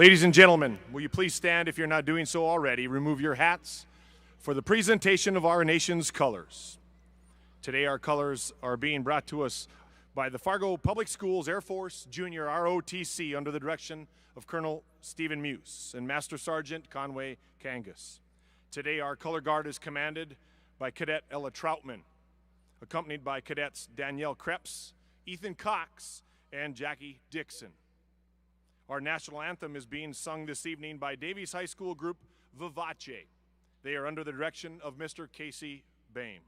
Ladies and gentlemen, will you please stand if you're not doing so already? Remove your hats for the presentation of our nation's colors. Today our colors are being brought to us by the Fargo Public Schools Air Force Junior ROTC under the direction of Colonel Stephen Muse and Master Sergeant Conway Kangas. Today our color guard is commanded by Cadet Ella Troutman, accompanied by Cadets Danielle Krebs, Ethan Cox, and Jackie Dixon. Our national anthem is being sung this evening by Davies High School group Vivace. They are under the direction of Mr. Casey Boehm.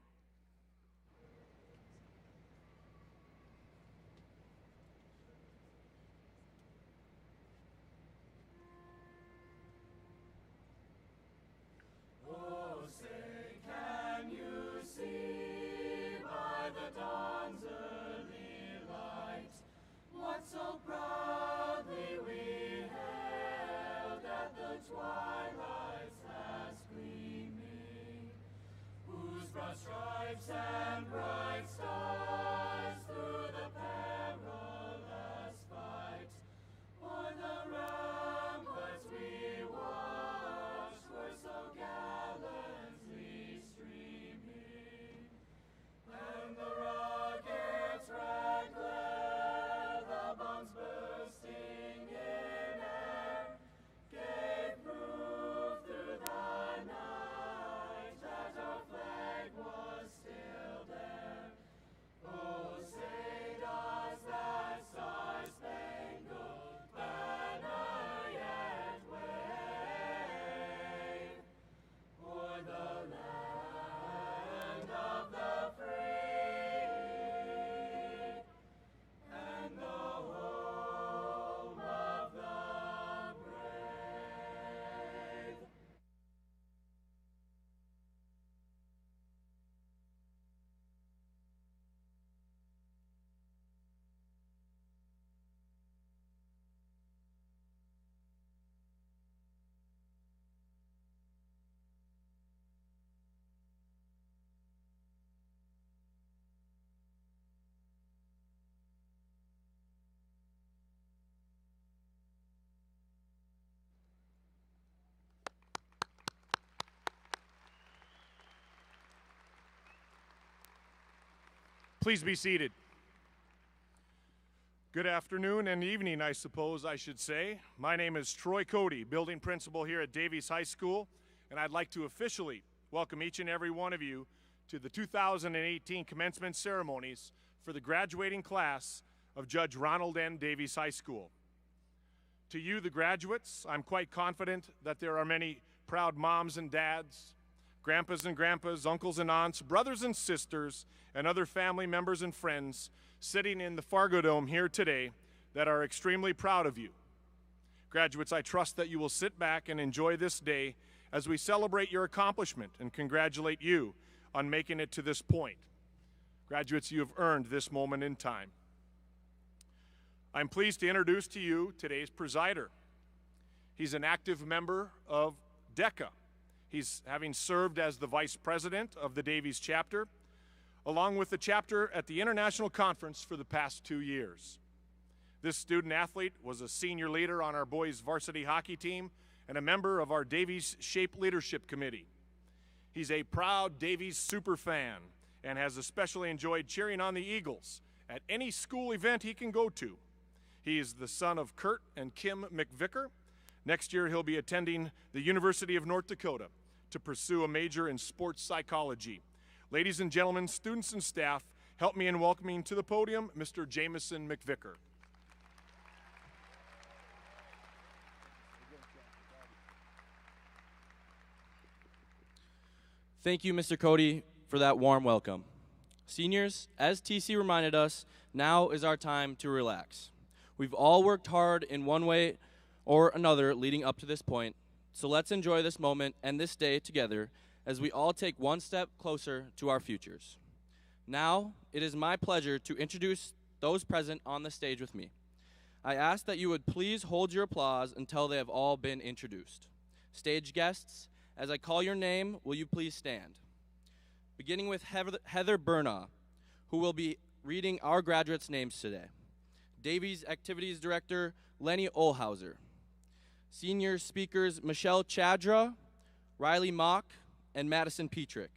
Oh, say, can you see by the dawn's early light what so proudly we hailed at the twilight's last gleaming, whose broad stripes and bright stars through the perilous fight o'er the ramparts we watched were so gallantly streaming, and the rockets' red glare, the bombs bursting in air, gave proof through the night that our flag was still there. Oh, say does that star-spangled banner yet wave o'er the land of the free and the home of the brave? Please be seated. Good afternoon and evening, I suppose I should say. My name is Troy Cody, building principal here at Davies High School, and I'd like to officially welcome each and every one of you to the 2018 commencement ceremonies for the graduating class of Judge Ronald N. Davies High School. To you, the graduates, I'm quite confident that there are many proud moms and dads, grandpas and grandpas, uncles and aunts, brothers and sisters, and other family members and friends sitting in the Fargo Dome here today that are extremely proud of you. Graduates, I trust that you will sit back and enjoy this day as we celebrate your accomplishment and congratulate you on making it to this point. Graduates, you have earned this moment in time. I'm pleased to introduce to you today's presider. He's an active member of DECA. He's having served as the vice president of the Davies chapter, along with the chapter at the International Conference for the past 2 years. This student athlete was a senior leader on our boys varsity hockey team and a member of our Davies Shape Leadership Committee. He's a proud Davies superfan and has especially enjoyed cheering on the Eagles at any school event he can go to. He is the son of Kurt and Kim McVicker. Next year, he'll be attending the University of North Dakota to pursue a major in sports psychology. Ladies and gentlemen, students and staff, help me in welcoming to the podium Mr. Jameson McVicker. Thank you, Mr. Cody, for that warm welcome. Seniors, as TC reminded us, now is our time to relax. We've all worked hard in one way or another leading up to this point, so let's enjoy this moment and this day together as we all take one step closer to our futures. Now, it is my pleasure to introduce those present on the stage with me. I ask that you would please hold your applause until they have all been introduced. Stage guests, as I call your name, will you please stand? Beginning with Heather Burnaugh, who will be reading our graduates' names today. Davies Activities Director, Lenny Olhauser. Senior speakers, Michelle Chadra, Riley Mock, and Madison Petrick.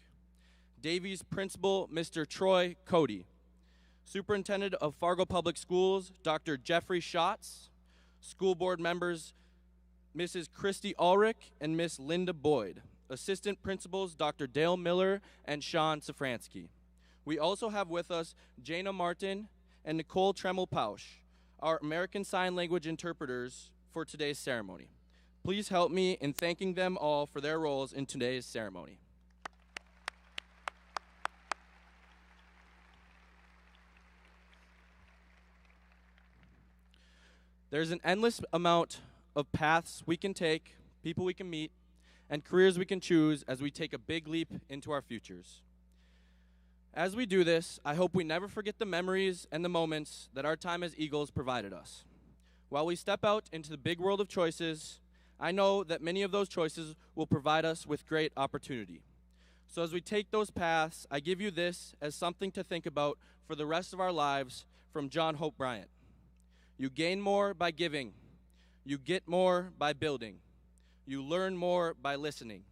Davies Principal, Mr. Troy Cody. Superintendent of Fargo Public Schools, Dr. Jeffrey Schatz. School board members, Mrs. Christy Ulrich and Miss Linda Boyd. Assistant principals, Dr. Dale Miller and Sean Safransky. We also have with us Jana Martin and Nicole Tremel-Pausch, our American Sign Language interpreters for today's ceremony. Please help me in thanking them all for their roles in today's ceremony. There's an endless amount of paths we can take, people we can meet, and careers we can choose as we take a big leap into our futures. As we do this, I hope we never forget the memories and the moments that our time as Eagles provided us. While we step out into the big world of choices, I know that many of those choices will provide us with great opportunity. So as we take those paths, I give you this as something to think about for the rest of our lives from John Hope Bryant. You gain more by giving. You get more by building. You learn more by listening.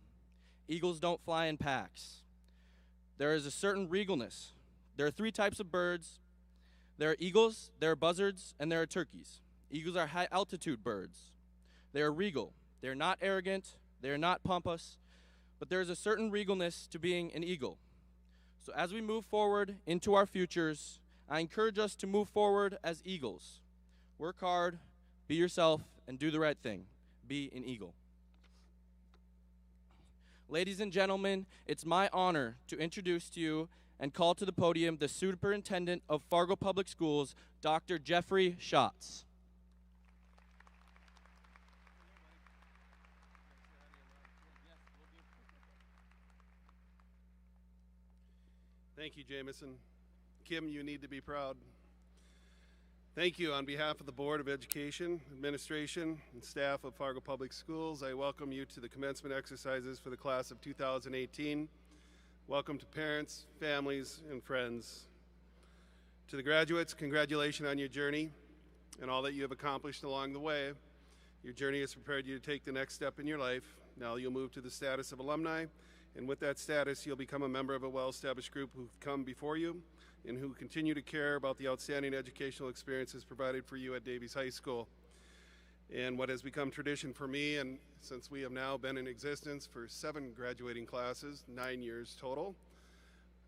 Eagles don't fly in packs. There is a certain regalness. There are 3 types of birds. There are eagles, there are buzzards, and there are turkeys. Eagles are high-altitude birds. They are regal. They are not arrogant. They are not pompous. But there is a certain regalness to being an eagle. So as we move forward into our futures, I encourage us to move forward as eagles. Work hard, be yourself, and do the right thing. Be an eagle. Ladies and gentlemen, it's my honor to introduce to you and call to the podium the Superintendent of Fargo Public Schools, Dr. Jeffrey Schatz. Thank you, Jameson. Kim, you need to be proud. Thank you. On behalf of the Board of Education, Administration, and staff of Fargo Public Schools, I welcome you to the commencement exercises for the class of 2018. Welcome to parents, families, and friends. To the graduates, congratulations on your journey and all that you have accomplished along the way. Your journey has prepared you to take the next step in your life. Now you'll move to the status of alumni, and with that status, you'll become a member of a well-established group who've come before you and who continue to care about the outstanding educational experiences provided for you at Davies High School. And what has become tradition for me, and since we have now been in existence for 7 graduating classes, 9 years total,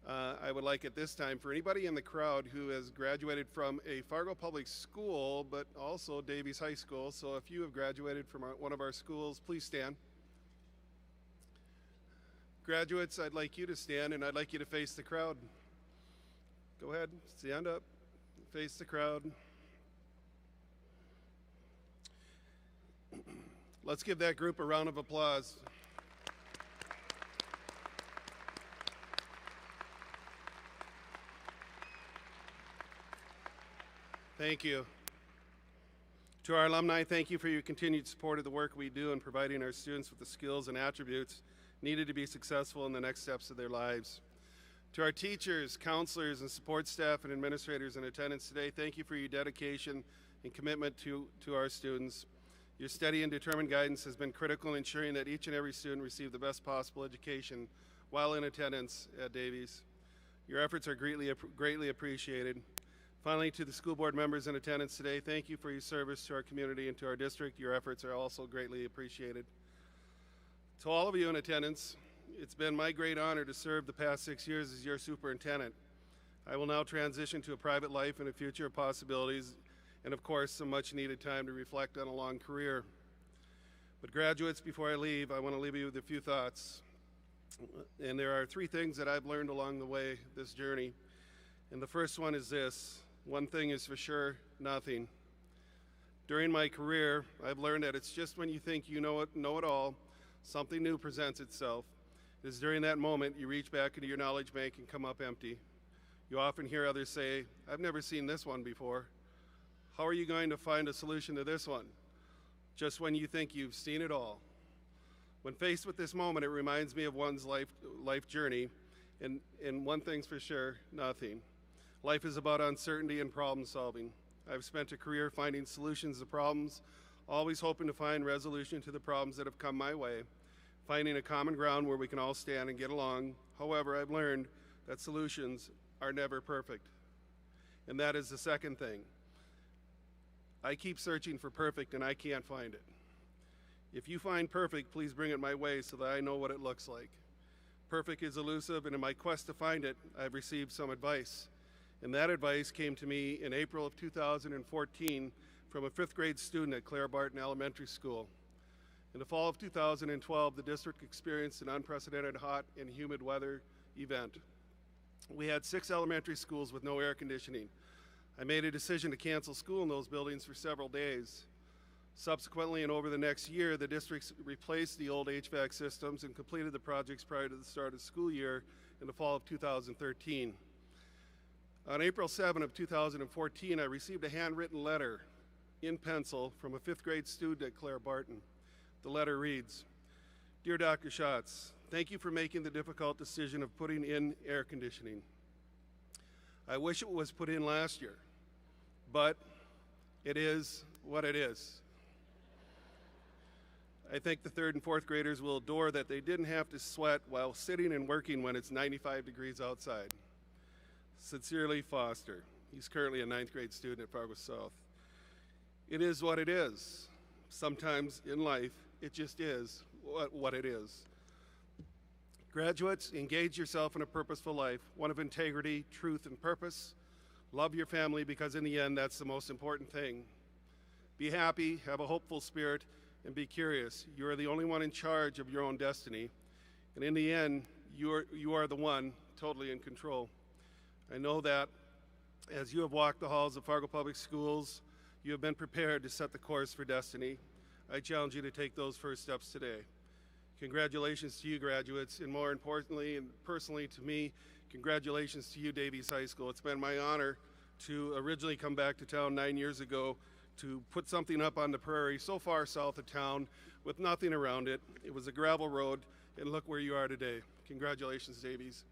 I would like at this time for anybody in the crowd who has graduated from a Fargo Public School, but also Davies High School. So if you have graduated from one of our schools, please stand. Graduates, I'd like you to stand, and I'd like you to face the crowd. Go ahead, stand up, face the crowd. Let's give that group a round of applause. Thank you. To our alumni, thank you for your continued support of the work we do in providing our students with the skills and attributes needed to be successful in the next steps of their lives. To our teachers, counselors, and support staff and administrators in attendance today, thank you for your dedication and commitment to our students. Your steady and determined guidance has been critical in ensuring that each and every student receive the best possible education while in attendance at Davies. Your efforts are greatly appreciated. Finally, to the school board members in attendance today, thank you for your service to our community and to our district. Your efforts are also greatly appreciated. To all of you in attendance, it's been my great honor to serve the past 6 years as your superintendent. I will now transition to a private life and a future of possibilities, and of course, some much needed time to reflect on a long career. But graduates, before I leave, I want to leave you with a few thoughts. And there are 3 things that I've learned along the way, this journey. And the first one is this: one thing is for sure, nothing. During my career, I've learned that it's just when you think you know it all, something new presents itself. It is during that moment you reach back into your knowledge bank and come up empty. You often hear others say, "I've never seen this one before. How are you going to find a solution to this one?" Just when you think you've seen it all. When faced with this moment, it reminds me of one's life journey, and one thing's for sure, nothing. Life is about uncertainty and problem solving. I've spent a career finding solutions to problems, always hoping to find resolution to the problems that have come my way, finding a common ground where we can all stand and get along. However, I've learned that solutions are never perfect. And that is the second thing. I keep searching for perfect and I can't find it. If you find perfect, please bring it my way so that I know what it looks like. Perfect is elusive, and in my quest to find it, I've received some advice. And that advice came to me in April of 2014 from a 5th grade student at Claire Barton Elementary School. In the fall of 2012, the district experienced an unprecedented hot and humid weather event. We had 6 elementary schools with no air conditioning. I made a decision to cancel school in those buildings for several days. Subsequently, and over the next year, the districts replaced the old HVAC systems and completed the projects prior to the start of the school year in the fall of 2013. On April 7 of 2014, I received a handwritten letter in pencil from a 5th grade student at Claire Barton. The letter reads, "Dear Dr. Schatz, thank you for making the difficult decision of putting in air conditioning. I wish it was put in last year, but it is what it is. I think the 3rd and 4th graders will adore that they didn't have to sweat while sitting and working when it's 95 degrees outside. Sincerely, Foster." He's currently a 9th grade student at Fargo South. It is what it is. Sometimes in life, it just is what it is. Graduates, engage yourself in a purposeful life, one of integrity, truth, and purpose. Love your family, because in the end, that's the most important thing. Be happy, have a hopeful spirit, and be curious. You are the only one in charge of your own destiny. And in the end, you are the one totally in control. I know that as you have walked the halls of Fargo Public Schools, you have been prepared to set the course for destiny. I challenge you to take those first steps today. Congratulations to you, graduates, and more importantly and personally to me, congratulations to you, Davies High School. It's been my honor to originally come back to town 9 years ago to put something up on the prairie so far south of town with nothing around it. It was a gravel road, and look where you are today. Congratulations, Davies.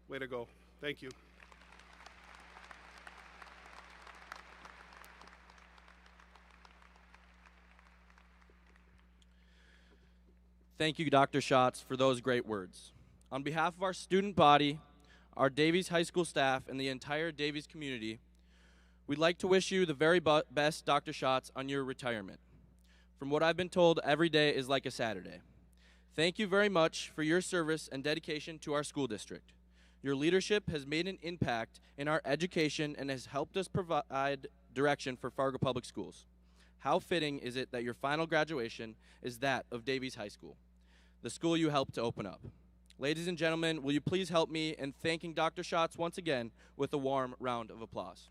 Way to go. Thank you. Thank you, Dr. Schatz, for those great words. On behalf of our student body, our Davies High School staff, and the entire Davies community, we'd like to wish you the very best, Dr. Schatz, on your retirement. From what I've been told, every day is like a Saturday. Thank you very much for your service and dedication to our school district. Your leadership has made an impact in our education and has helped us provide direction for Fargo Public Schools. How fitting is it that your final graduation is that of Davies High School, the school you helped to open up. Ladies and gentlemen, will you please help me in thanking Dr. Schatz once again with a warm round of applause.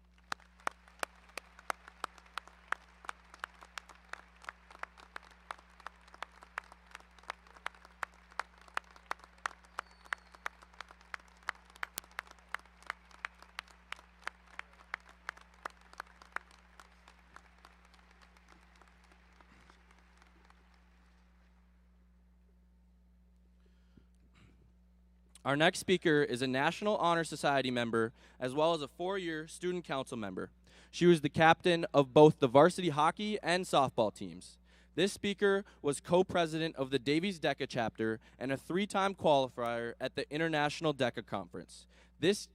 Our next speaker is a National Honor Society member as well as a 4-year student council member. She was the captain of both the varsity hockey and softball teams. This speaker was co-president of the Davies DECA chapter and a 3-time qualifier at the International DECA Conference. This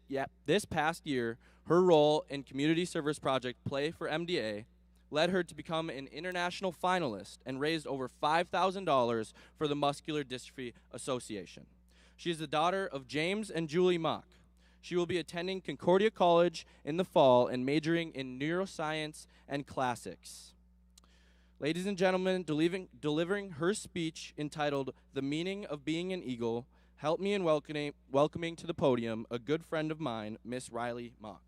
past year, her role in Community Service Project Play for MDA led her to become an international finalist and raised over $5,000 for the Muscular Dystrophy Association. She is the daughter of James and Julie Mock. She will be attending Concordia College in the fall and majoring in neuroscience and classics. Ladies and gentlemen, delivering her speech entitled "The Meaning of Being an Eagle," help me in welcoming to the podium a good friend of mine, Miss Riley Mock.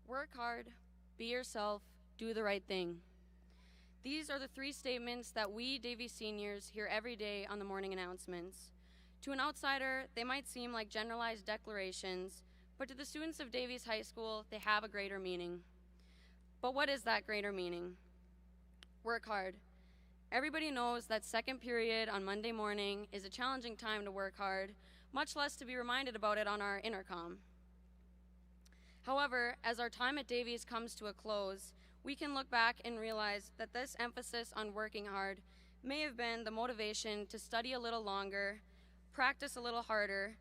Work hard, be yourself, do the right thing. These are the 3 statements that we Davies seniors hear every day on the morning announcements. To an outsider, they might seem like generalized declarations, but to the students of Davies High School, they have a greater meaning. But what is that greater meaning? Work hard. Everybody knows that second period on Monday morning is a challenging time to work hard, much less to be reminded about it on our intercom. However, as our time at Davies comes to a close, we can look back and realize that this emphasis on working hard may have been the motivation to study a little longer, practice a little harder,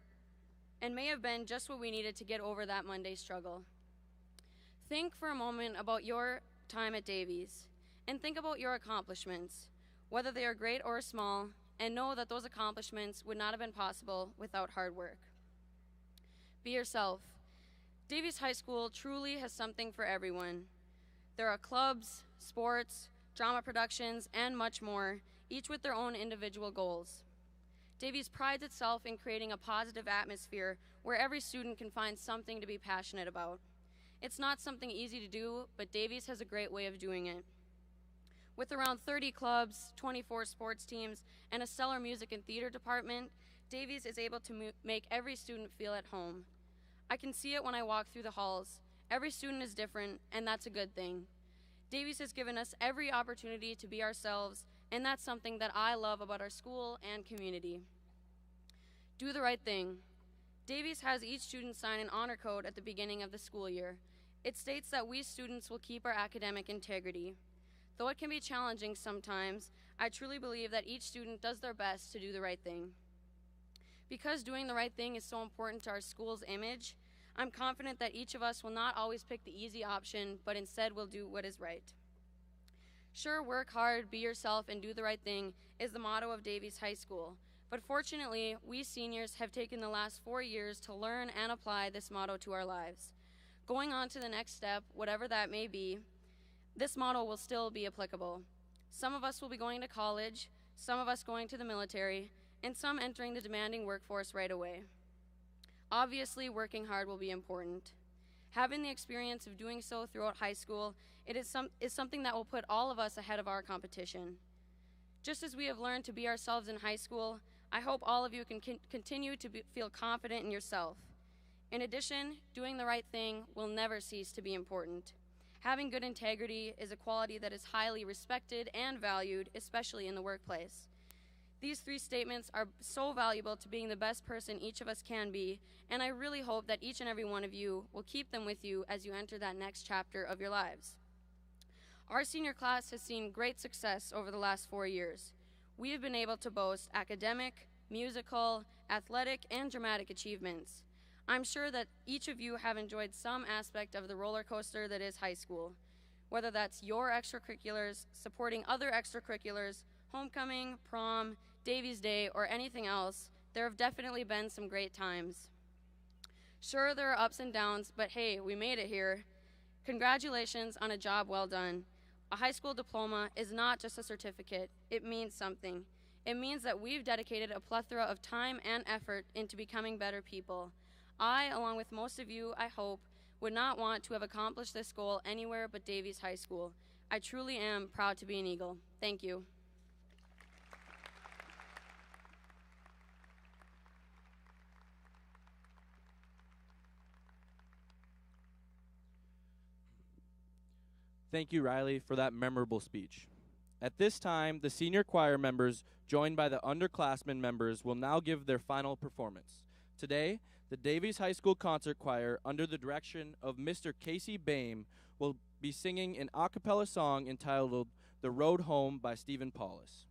and may have been just what we needed to get over that Monday struggle. Think for a moment about your time at Davies and think about your accomplishments, whether they are great or small, and know that those accomplishments would not have been possible without hard work. Be yourself. Davies High School truly has something for everyone. There are clubs, sports, drama productions, and much more, each with their own individual goals. Davies prides itself in creating a positive atmosphere where every student can find something to be passionate about. It's not something easy to do, but Davies has a great way of doing it. With around 30 clubs, 24 sports teams, and a stellar music and theater department, Davies is able to make every student feel at home. I can see it when I walk through the halls. Every student is different, and that's a good thing. Davies has given us every opportunity to be ourselves, and that's something that I love about our school and community. Do the right thing. Davies has each student sign an honor code at the beginning of the school year. It states that we students will keep our academic integrity. Though it can be challenging sometimes, I truly believe that each student does their best to do the right thing. Because doing the right thing is so important to our school's image, I'm confident that each of us will not always pick the easy option, but instead will do what is right. Sure, work hard, be yourself, and do the right thing is the motto of Davies High School. But fortunately, we seniors have taken the last 4 years to learn and apply this motto to our lives. Going on to the next step, whatever that may be, this motto will still be applicable. Some of us will be going to college, some of us going to the military, and some entering the demanding workforce right away. Obviously, working hard will be important. Having the experience of doing so throughout high school, is something that will put all of us ahead of our competition. Just as we have learned to be ourselves in high school, I hope all of you can continue to feel confident in yourself. In addition, doing the right thing will never cease to be important. Having good integrity is a quality that is highly respected and valued, especially in the workplace. These 3 statements are so valuable to being the best person each of us can be, and I really hope that each and every one of you will keep them with you as you enter that next chapter of your lives. Our senior class has seen great success over the last 4 years. We have been able to boast academic, musical, athletic, and dramatic achievements. I'm sure that each of you have enjoyed some aspect of the roller coaster that is high school, whether that's your extracurriculars, supporting other extracurriculars, homecoming, prom, Davies Day, or anything else. There have definitely been some great times. Sure, there are ups and downs, but hey, we made it here. Congratulations on a job well done. A high school diploma is not just a certificate, it means something. It means that we've dedicated a plethora of time and effort into becoming better people. I, along with most of you, I hope, would not want to have accomplished this goal anywhere but Davies High School. I truly am proud to be an Eagle. Thank you. Thank you, Riley, for that memorable speech. At this time, the senior choir members, joined by the underclassmen members, will now give their final performance. Today, the Davies High School Concert Choir, under the direction of Mr. Casey Bame, will be singing an a cappella song entitled The Road Home by Stephen Paulus.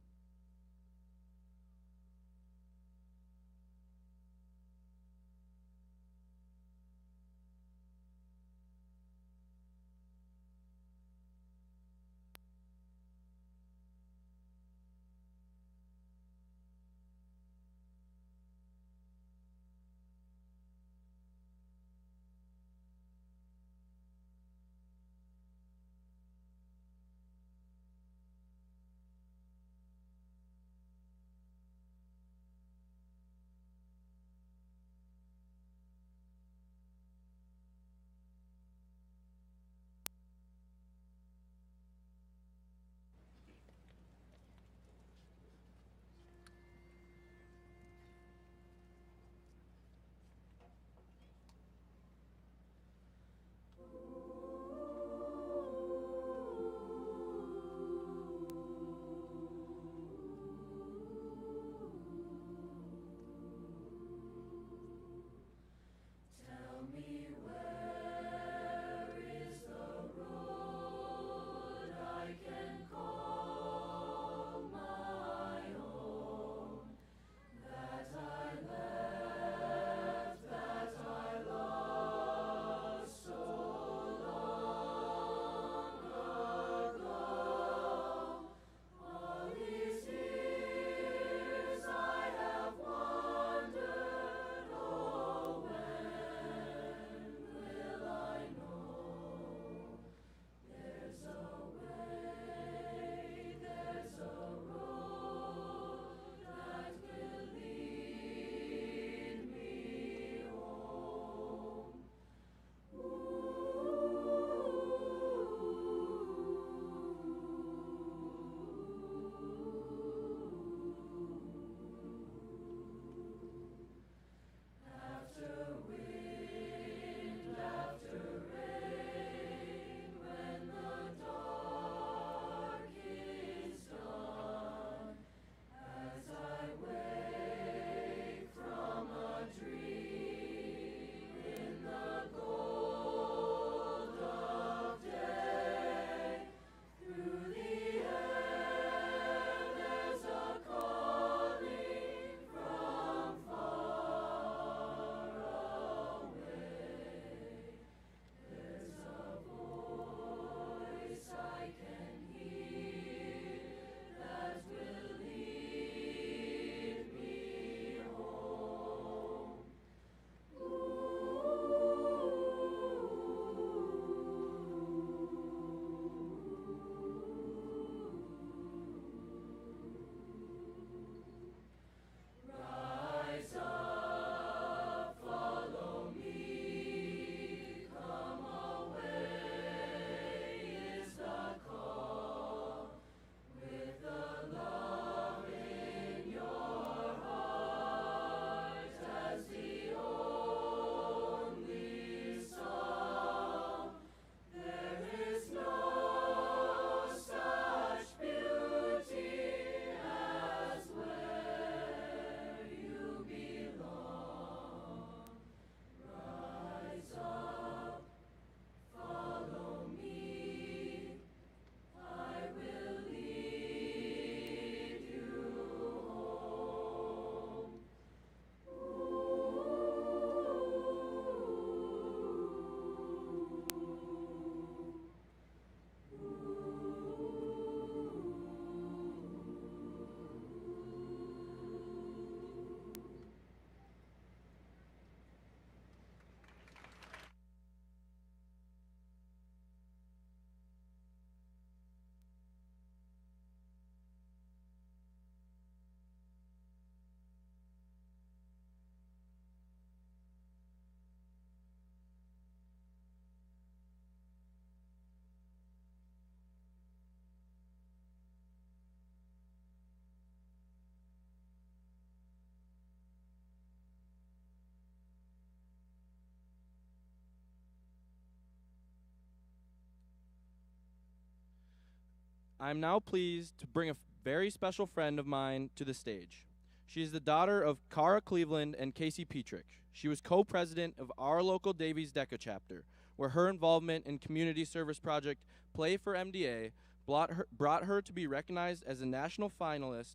I'm now pleased to bring a very special friend of mine to the stage. She is the daughter of Cara Cleveland and Casey Petrick. She was co-president of our local Davies DECA chapter, where her involvement in community service project Play for MDA brought her to be recognized as a national finalist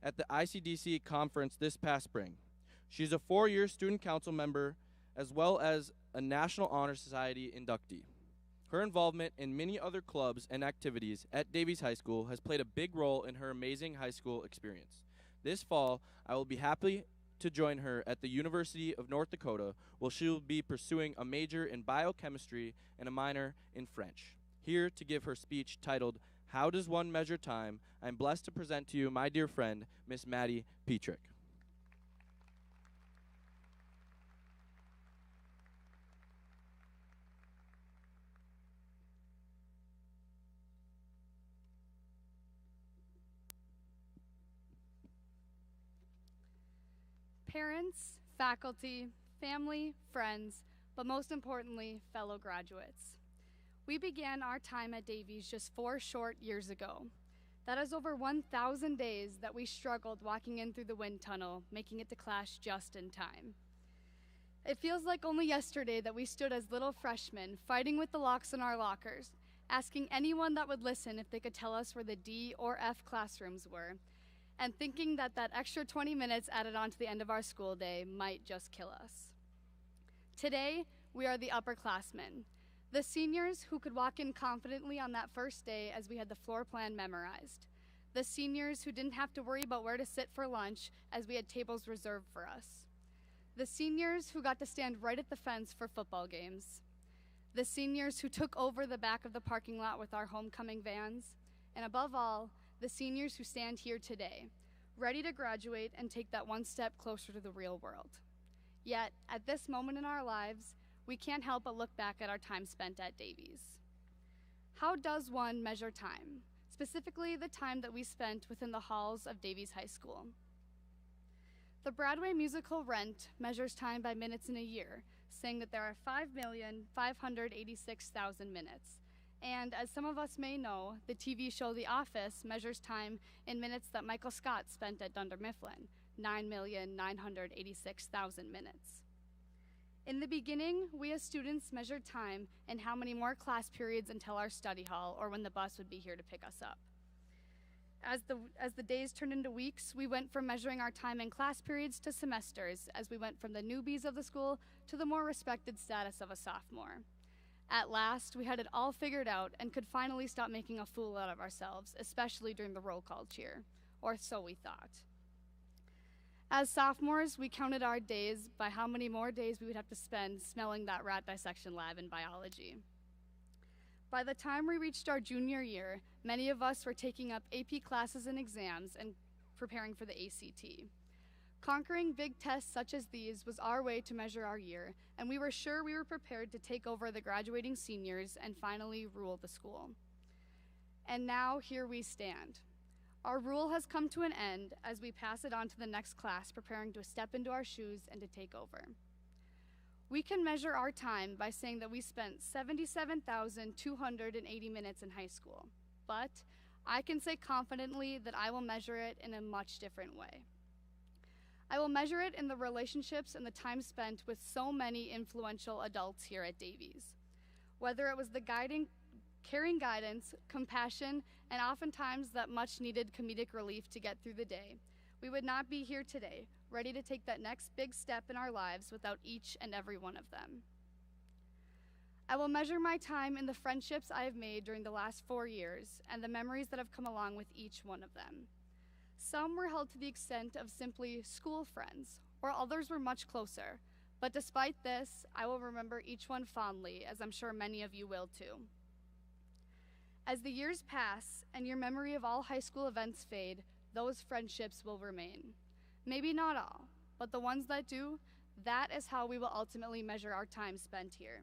at the ICDC conference this past spring. She's a 4-year student council member as well as a National Honor Society inductee. Her involvement in many other clubs and activities at Davies High School has played a big role in her amazing high school experience. This fall, I will be happy to join her at the University of North Dakota, where she will be pursuing a major in biochemistry and a minor in French. Here to give her speech titled, How Does One Measure Time? I'm blessed to present to you my dear friend, Miss Maddie Petrick. Parents, faculty, family, friends, but most importantly, fellow graduates. We began our time at Davies just 4 short years ago. That is over 1,000 days that we struggled walking in through the wind tunnel, making it to class just in time. It feels like only yesterday that we stood as little freshmen, fighting with the locks in our lockers, asking anyone that would listen if they could tell us where the D or F classrooms were, and thinking that that extra 20 minutes added on to the end of our school day might just kill us. Today, we are the upperclassmen, the seniors who could walk in confidently on that first day as we had the floor plan memorized, the seniors who didn't have to worry about where to sit for lunch as we had tables reserved for us, the seniors who got to stand right at the fence for football games, the seniors who took over the back of the parking lot with our homecoming vans, and above all, the seniors who stand here today, ready to graduate and take that one step closer to the real world. Yet, at this moment in our lives, we can't help but look back at our time spent at Davies. How does one measure time, specifically the time that we spent within the halls of Davies High School? The Broadway musical Rent measures time by minutes in a year, saying that there are 5,586,000 minutes. And as some of us may know, the TV show The Office measures time in minutes that Michael Scott spent at Dunder Mifflin, 9,986,000 minutes. In the beginning, we as students measured time in how many more class periods until our study hall or when the bus would be here to pick us up. As the days turned into weeks, we went from measuring our time in class periods to semesters, as we went from the newbies of the school to the more respected status of a sophomore. At last, we had it all figured out and could finally stop making a fool out of ourselves, especially during the roll call cheer, or so we thought. As sophomores, we counted our days by how many more days we would have to spend smelling that rat dissection lab in biology. By the time we reached our junior year, many of us were taking up AP classes and exams and preparing for the ACT. Conquering big tests such as these was our way to measure our year, and we were sure we were prepared to take over the graduating seniors and finally rule the school. And now here we stand. Our rule has come to an end as we pass it on to the next class, preparing to step into our shoes and to take over. We can measure our time by saying that we spent 77,280 minutes in high school, but I can say confidently that I will measure it in a much different way. I will measure it in the relationships and the time spent with so many influential adults here at Davies. Whether it was the caring guidance, compassion, and oftentimes that much needed comedic relief to get through the day, we would not be here today, ready to take that next big step in our lives without each and every one of them. I will measure my time in the friendships I have made during the last 4 years and the memories that have come along with each one of them. Some were held to the extent of simply school friends, while others were much closer. But despite this, I will remember each one fondly, as I'm sure many of you will too. As the years pass and your memory of all high school events fade, those friendships will remain. Maybe not all, but the ones that do, that is how we will ultimately measure our time spent here.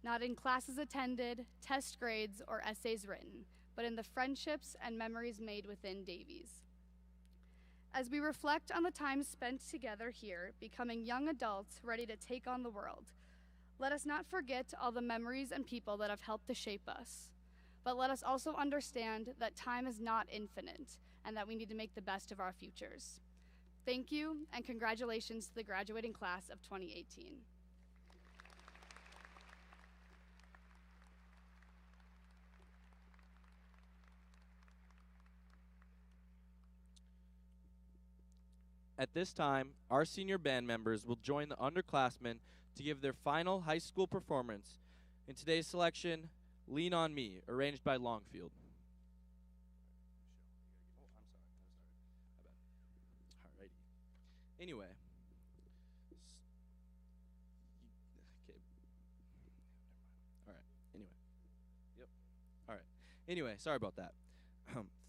Not in classes attended, test grades, or essays written, but in the friendships and memories made within Davies. As we reflect on the time spent together here, becoming young adults ready to take on the world, let us not forget all the memories and people that have helped to shape us. but let us also understand that time is not infinite and that we need to make the best of our futures. Thank you, and congratulations to the graduating class of 2018. At this time, our senior band members will join the underclassmen to give their final high school performance. In today's selection, Lean on Me, arranged by Longfield. Alrighty. Anyway. Okay. Alright. Anyway. Yep. Alright. Anyway, sorry about that.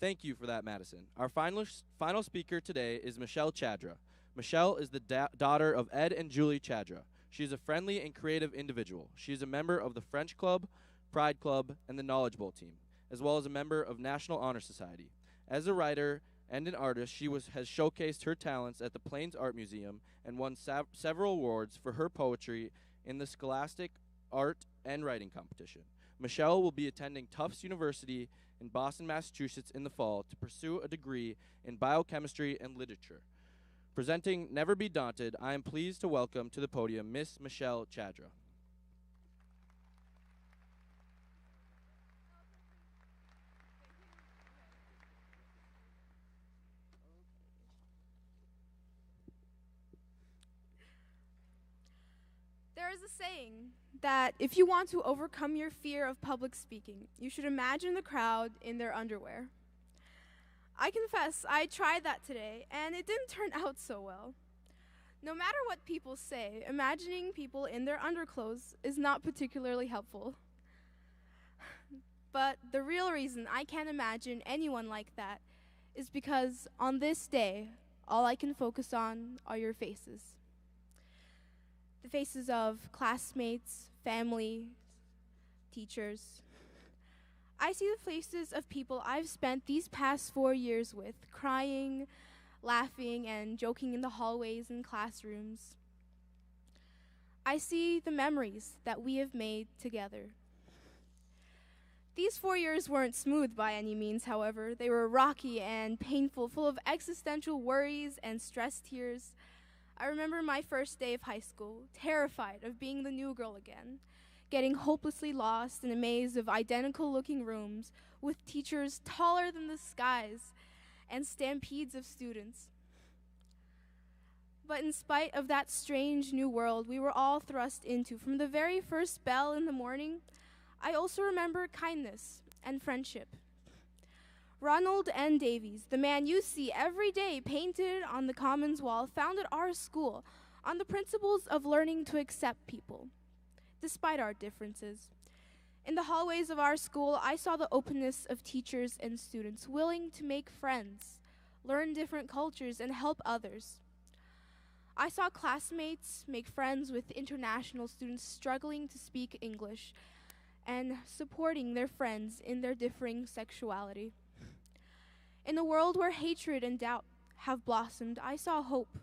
Thank you for that, Madison. Our final speaker today is Michelle Chadra. Michelle is the daughter of Ed and Julie Chadra. She is a friendly and creative individual. She is a member of the French Club, Pride Club, and the Knowledge Bowl team, as well as a member of National Honor Society. As a writer and an artist, she has showcased her talents at the Plains Art Museum and won several awards for her poetry in the Scholastic Art and Writing Competition. Michelle will be attending Tufts University in Boston, Massachusetts in the fall to pursue a degree in biochemistry and literature. Presenting Never Be Daunted, I am pleased to welcome to the podium Miss Michelle Chadra. There is a saying that if you want to overcome your fear of public speaking, you should imagine the crowd in their underwear. I confess, I tried that today, and it didn't turn out so well. No matter what people say, imagining people in their underclothes is not particularly helpful. But the real reason I can't imagine anyone like that is because on this day, all I can focus on are your faces. The faces of classmates, family, teachers. I see the faces of people I've spent these past 4 years with, crying, laughing, and joking in the hallways and classrooms. I see the memories that we have made together. These 4 years weren't smooth by any means, however. They were rocky and painful, full of existential worries and stress tears. I remember my first day of high school, terrified of being the new girl again, getting hopelessly lost in a maze of identical-looking rooms with teachers taller than the skies and stampedes of students. But in spite of that strange new world we were all thrust into from the very first bell in the morning, I also remember kindness and friendship. Ronald N. Davies, the man you see every day painted on the Commons wall, founded our school on the principles of learning to accept people, despite our differences. In the hallways of our school, I saw the openness of teachers and students willing to make friends, learn different cultures, and help others. I saw classmates make friends with international students struggling to speak English and supporting their friends in their differing sexuality. In a world where hatred and doubt have blossomed, I saw hope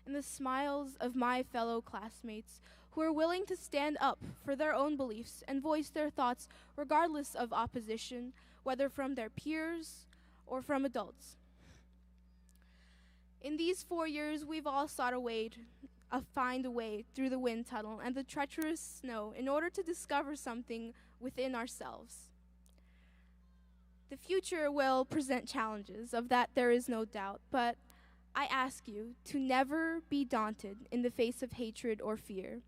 in the smiles of my fellow classmates who are willing to stand up for their own beliefs and voice their thoughts regardless of opposition, whether from their peers or from adults. In these 4 years, we've all sought a way to find a way through the wind tunnel and the treacherous snow in order to discover something within ourselves. The future will present challenges, of that there is no doubt, but I ask you to never be daunted in the face of hatred or fear,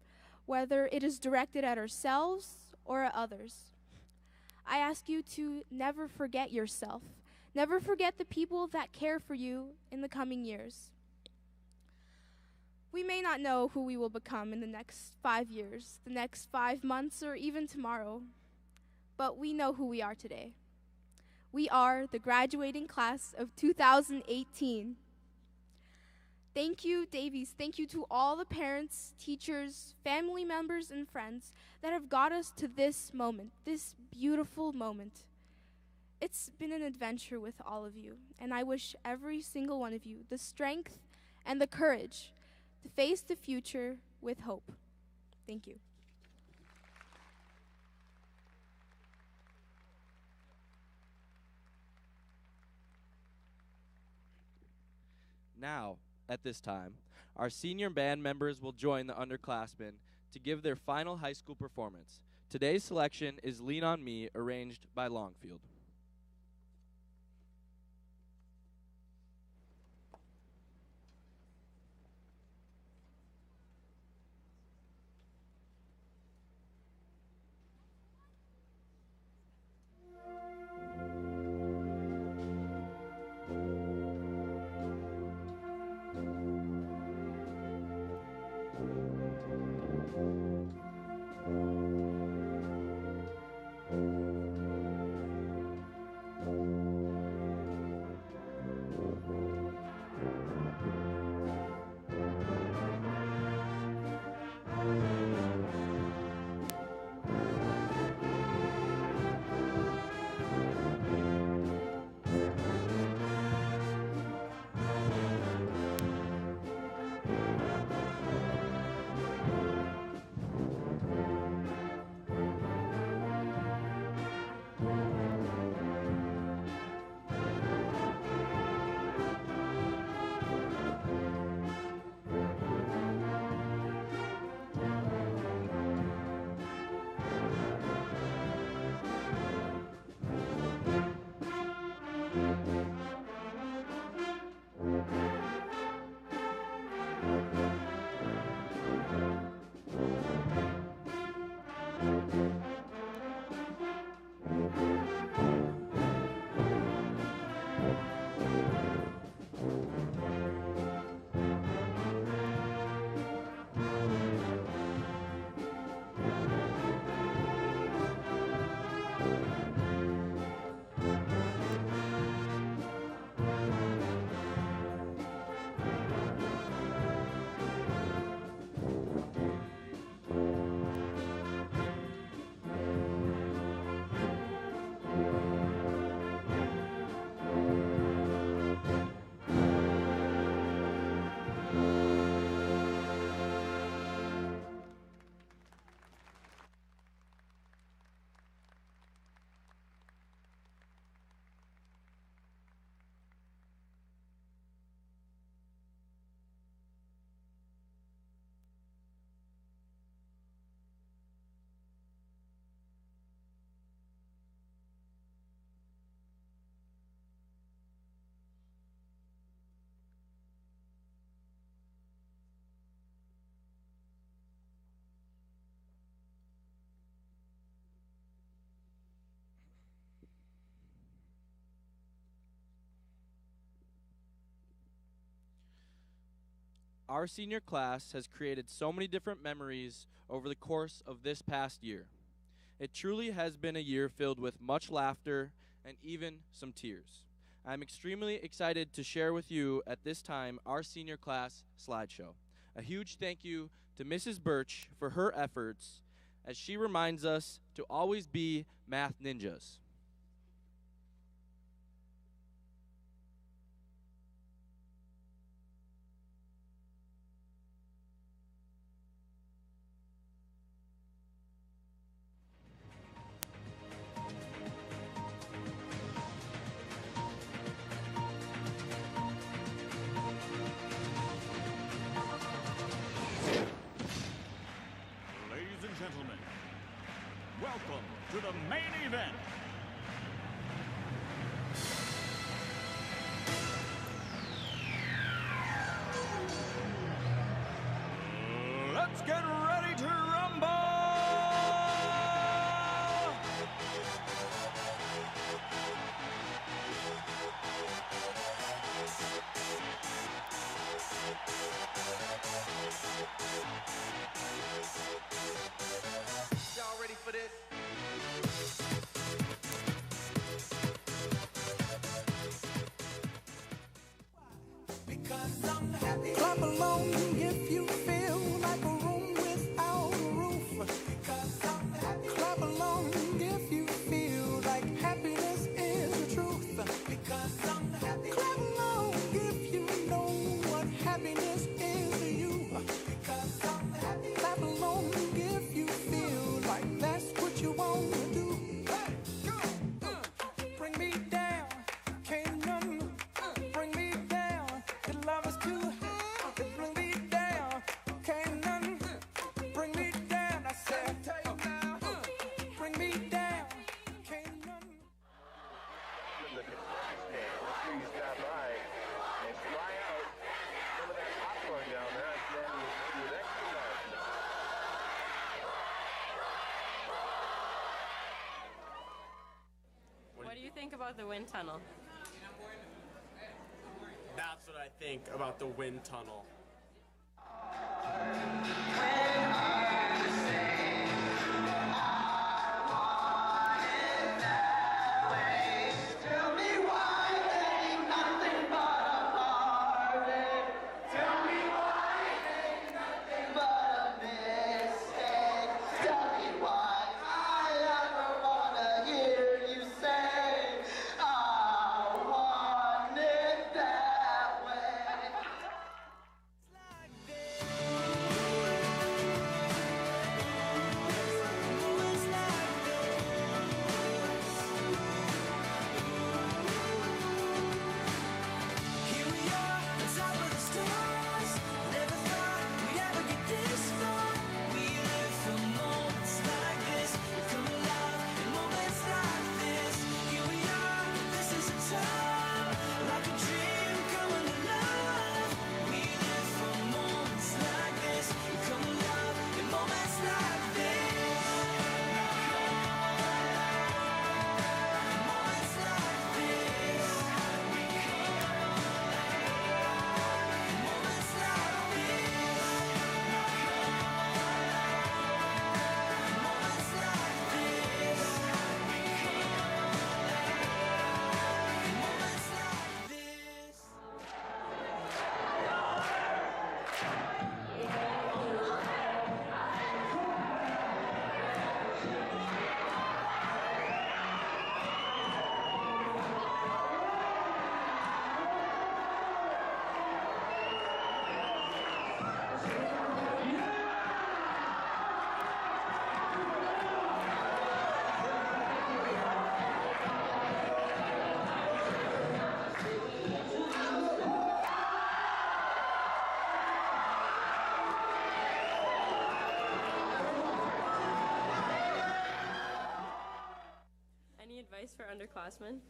whether it is directed at ourselves or at others. I ask you to never forget yourself, never forget the people that care for you in the coming years. We may not know who we will become in the next 5 years, the next 5 months, or even tomorrow, but we know who we are today. We are the graduating class of 2018. Thank you, Davies. Thank you to all the parents, teachers, family members, and friends that have got us to this moment, this beautiful moment. It's been an adventure with all of you, and I wish every single one of you the strength and the courage to face the future with hope. Thank you. Now, at this time, our senior band members will join the underclassmen to give their final high school performance. Today's selection is Lean on Me, arranged by Longfield. Our senior class has created so many different memories over the course of this past year. It truly has been a year filled with much laughter and even some tears. I'm extremely excited to share with you at this time our senior class slideshow. A huge thank you to Mrs. Birch for her efforts as she reminds us to always be math ninjas. Ladies and gentlemen, welcome to the main event. Let's get ready to rumble! Y'all ready for this? Because I'm happy. Clap along if you feel like a room without a roof. Because I'm happy. Clap along if you feel like happiness is the truth. Because I'm happy. Clap along if you know what happiness is to you. Because I'm happy. Clap along if you feel like that's what you want to do. Hey, go. Bring me down, can't none bring me down. Your love is think about the wind tunnel? That's what I think about the wind tunnel. Any advice for underclassmen?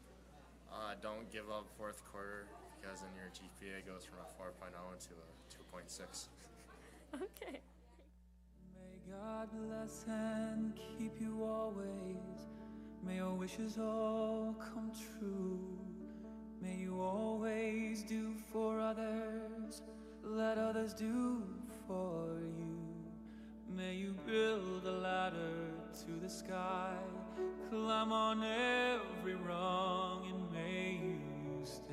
Don't give up fourth quarter because then your GPA goes from a 4.0 to a 2.6. Okay. May God bless and keep you always. May your wishes all come true. May you always do for others, let others do for you. May you build a ladder to the sky, climb on every rung, and may you stay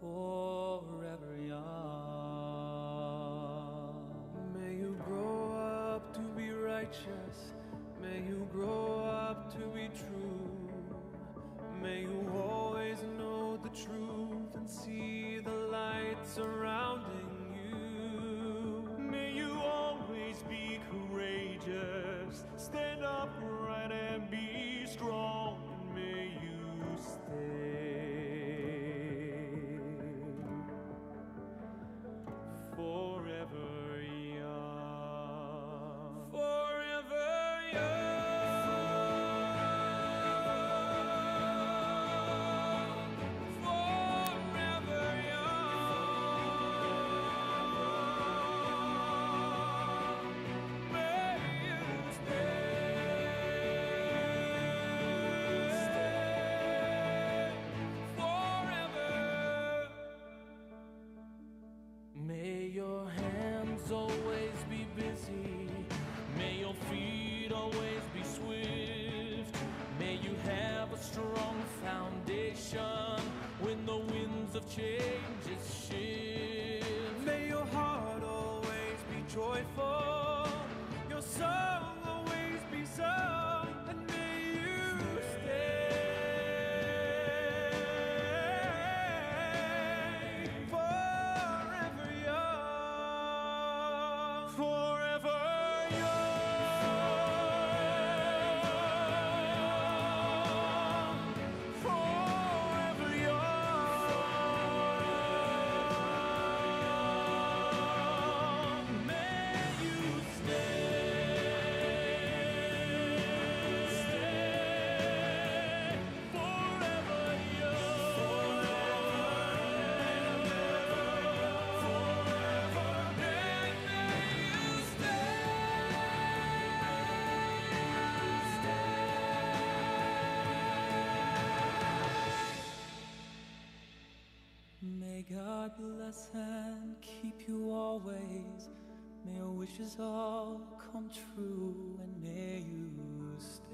forever young. May you grow up to be righteous. May you grow up to be true. May you always know the truth and see the light surrounding you. May you always be courageous, stand upright and be strong. And may you stay forever young. Forever young. May your hands always be busy. May your feet always be swift. May you have a strong foundation when the winds of change shift. May your heart always be joyful. Your song always be sung. And may you stay forever young. Forever young. Forever young. May you stay forever young. Forever. May you always. May your wishes all come true, and may you stay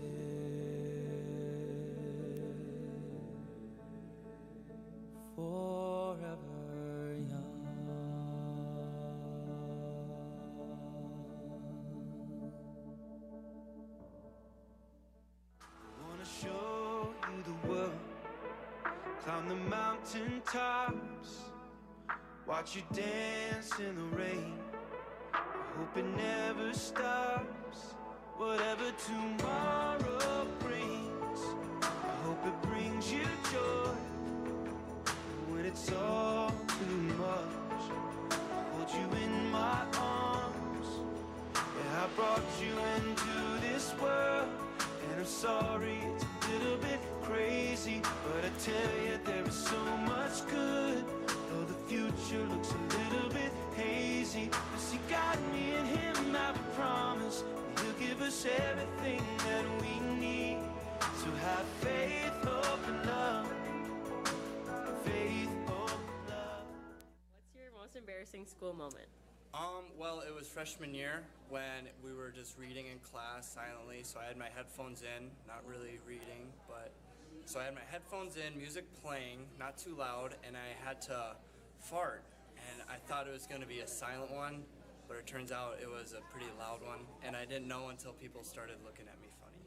forever young. I wanna show you the world, climb the mountain tops, watch you dance in the rain. I hope it never stops, whatever tomorrow brings. I hope it brings you joy when it's all too much. I hold you in my arms, yeah, I brought you into this world. And I'm sorry, it's a little bit crazy, but I tell you there is so much good. Though the future looks a little bit hazy, cause he got me and him, I promise he'll give us everything that we need. So have faith, hope, and love. Faith, hope, and love. What's your most embarrassing school moment? Well, it was freshman year when we were just reading in class silently, so I had my headphones in, not really reading, but so I had my headphones in, music playing, not too loud, and I had to fart, and I thought it was going to be a silent one, but it turns out it was a pretty loud one, and I didn't know until people started looking at me funny.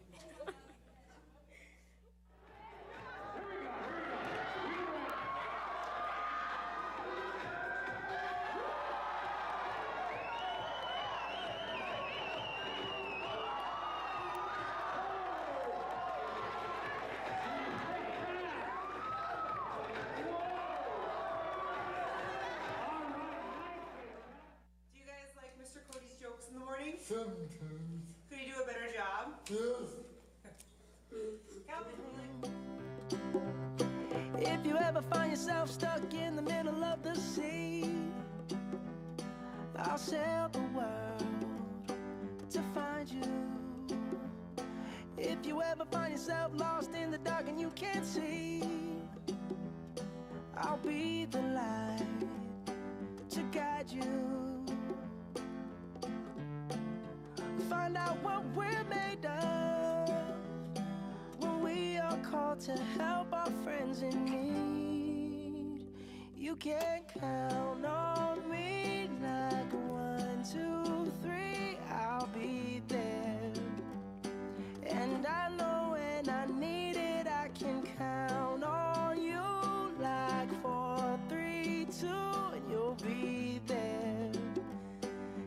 Do you guys like Mr. Cody's jokes in the morning? Sometimes. Could he do a better job? Yes. If you ever find yourself stuck in the middle of the sea, I'll sail the world to find you. If you ever find yourself lost in the dark and you can't see, I'll be the light to guide you. Find out what we're made of when we are called to help our friends in need. You can count on me like 1, 2, 3, I'll be there. And I know when I need it, I can count on you like 4, 3, 2, and you'll be there.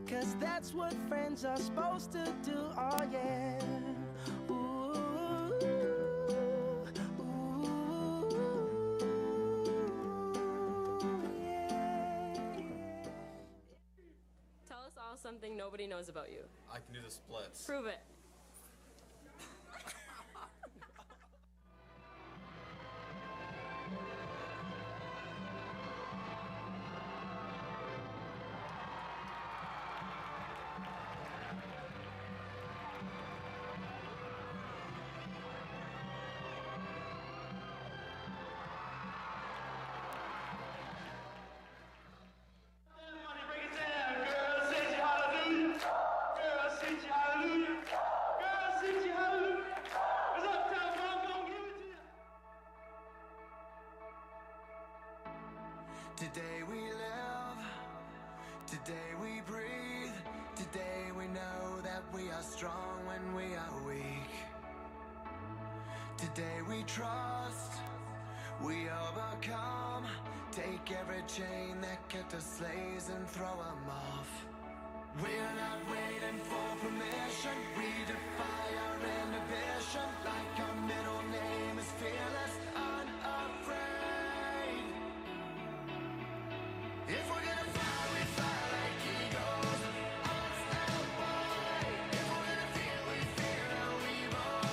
Cause that's what friends are supposed to do, oh yeah. Tell us all something nobody knows about you. I can do the splits. Prove it. Today we live, today we breathe, today we know that we are strong when we are weak. Today we trust, we overcome, take every chain that kept us slaves and throw them off. We're not waiting for permission, we defy our inhibition, like our middle name is fearless, unafraid. If we're gonna fly, we fly like eagles, unstoppable. If we're gonna fear, we fear no evil.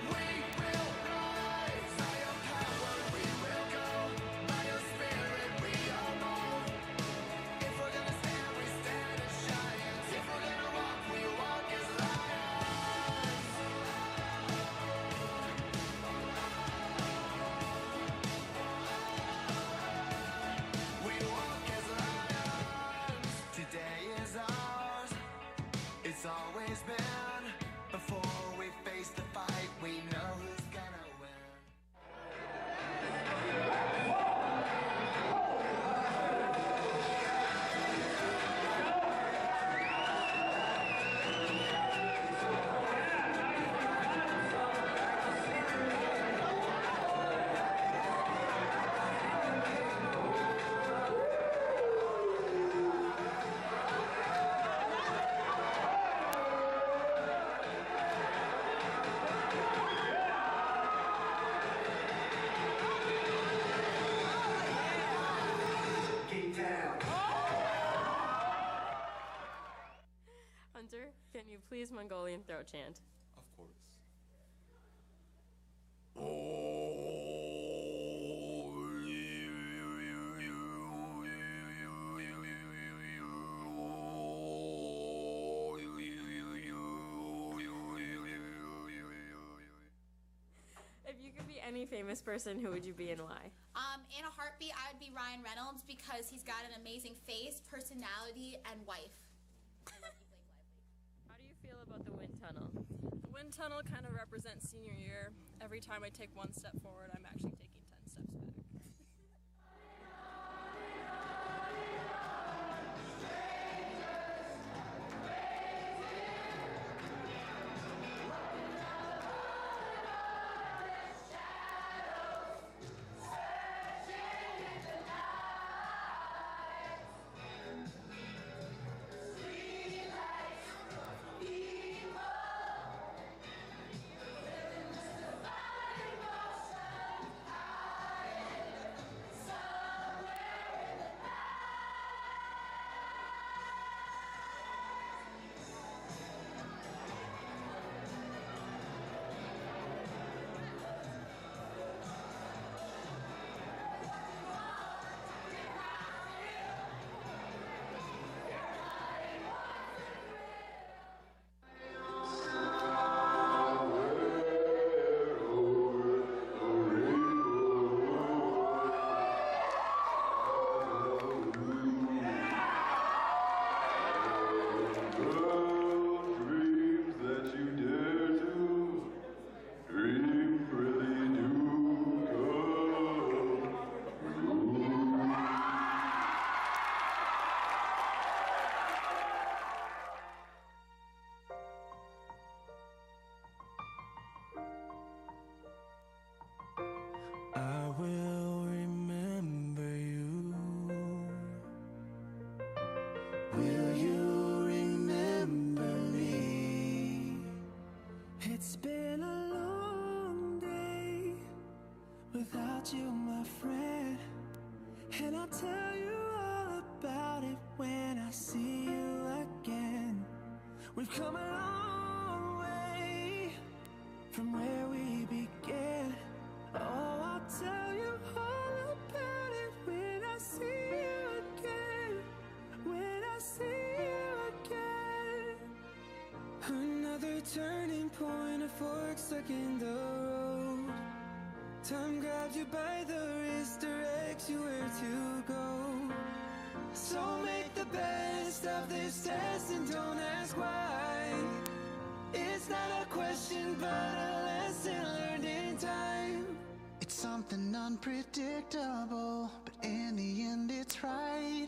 We will rise, by your power we will go, by your spirit we are bold. If we're gonna stand, we stand and it's always been. Before we face the fight, we know who's gonna win. Hunter, can you please Mongolian throat chant? Of course. If you could be any famous person, who would you be and why? In a heartbeat, I would be Ryan Reynolds because he's got an amazing face, personality, and wife. How do you feel about the wind tunnel? The wind tunnel kind of represents senior year. Every time I take one step forward, I'm actually taking 10 steps back. I will remember you. Will you remember me? It's been a long day without you, my friend. And I'll tell you all about it when I see you again. We've come a long way from where we began. Oh, I'll tell you all about it when I see you again. When I see you again. Another turning point, a fork stuck in the road. Time grabs you by the wrist, directs you where to go. So make the best of this test and don't ask why. It's not a question but a lesson learned in time. It's something unpredictable, but in the end it's right.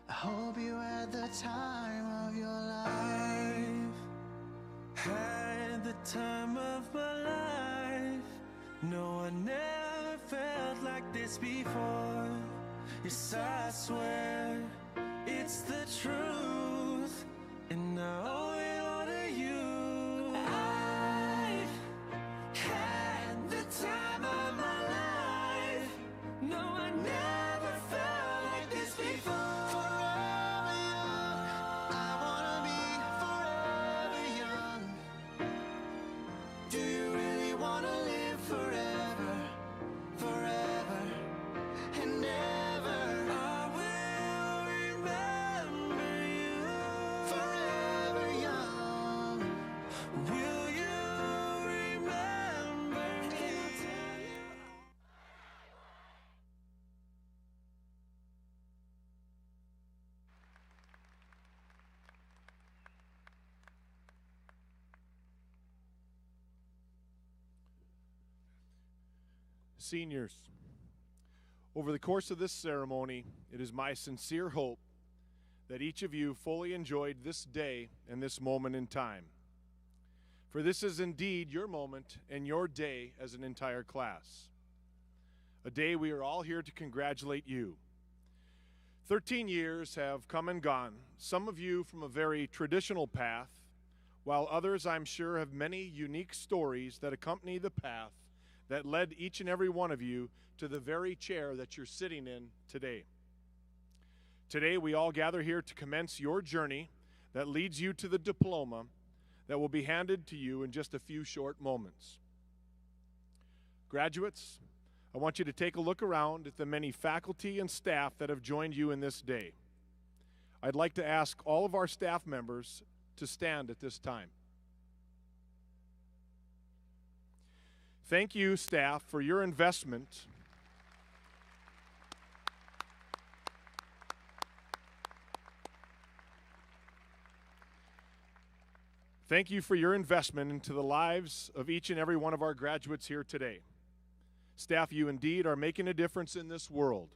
I hope you had the time of your life. Had the time of my life. No, I never felt like this before. Yes, I swear it's the truth, and I owe it all to you. I've had the time of my life. No, I never felt like this before. Forever young, I wanna be forever young. Do you really wanna live forever, forever and ever? I will remember you. Seniors, over the course of this ceremony, it is my sincere hope that each of you fully enjoyed this day and this moment in time. For this is indeed your moment and your day as an entire class. A day we are all here to congratulate you. 13 years have come and gone, some of you from a very traditional path, while others, I'm sure, have many unique stories that accompany the path that led each and every one of you to the very chair that you're sitting in today. Today, we all gather here to commence your journey that leads you to the diploma that will be handed to you in just a few short moments. Graduates, I want you to take a look around at the many faculty and staff that have joined you in this day. I'd like to ask all of our staff members to stand at this time. Thank you, staff, for your investment Thank you for your investment into the lives of each and every one of our graduates here today. Staff, you indeed are making a difference in this world.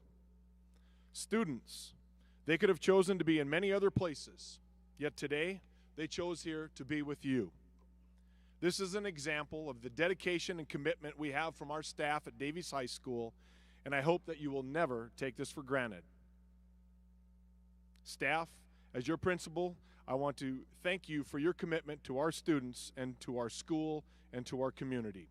Students, they could have chosen to be in many other places, yet today they chose here to be with you. This is an example of the dedication and commitment we have from our staff at Davies High School, and I hope that you will never take this for granted. Staff, as your principal, I want to thank you for your commitment to our students and to our school and to our community.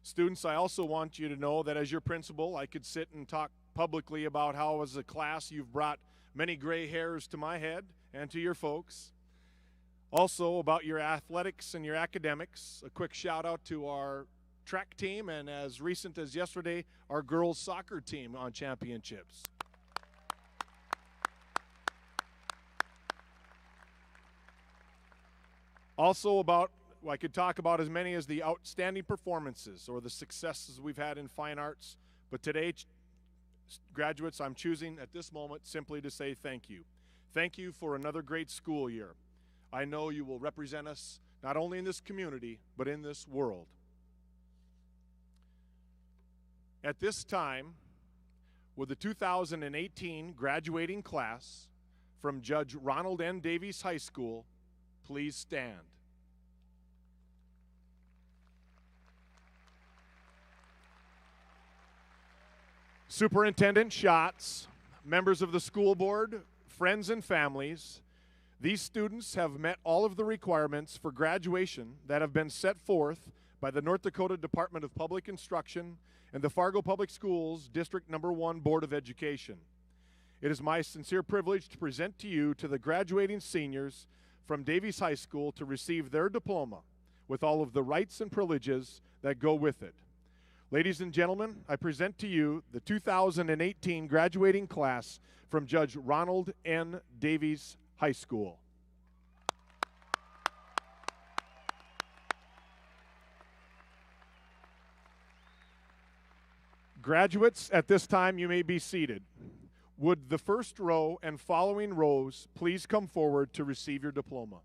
Students, I also want you to know that as your principal, I could sit and talk publicly about how as a class you've brought many gray hairs to my head and to your folks. Also about your athletics and your academics. A quick shout out to our track team and as recent as yesterday, our girls soccer team on championships. Also I could talk about as many as the outstanding performances or the successes we've had in fine arts, but today, graduates, I'm choosing at this moment simply to say thank you. Thank you for another great school year. I know you will represent us not only in this community, but in this world. At this time, will the 2018 graduating class from Judge Ronald N. Davies High School please stand? Superintendent Schatz, members of the school board, friends and families, these students have met all of the requirements for graduation that have been set forth by the North Dakota Department of Public Instruction and the Fargo Public Schools District Number 1 Board of Education. It is my sincere privilege to present to you to the graduating seniors from Davies High School to receive their diploma with all of the rights and privileges that go with it. Ladies and gentlemen, I present to you the 2018 graduating class from Judge Ronald N. Davies High School. Graduates, at this time you may be seated. Would the first row and following rows please come forward to receive your diploma?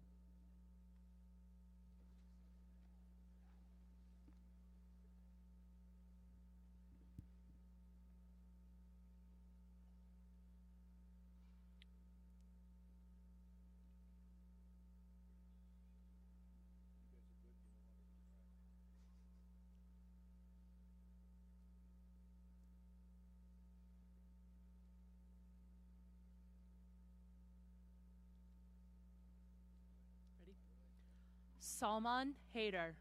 Salman Haider.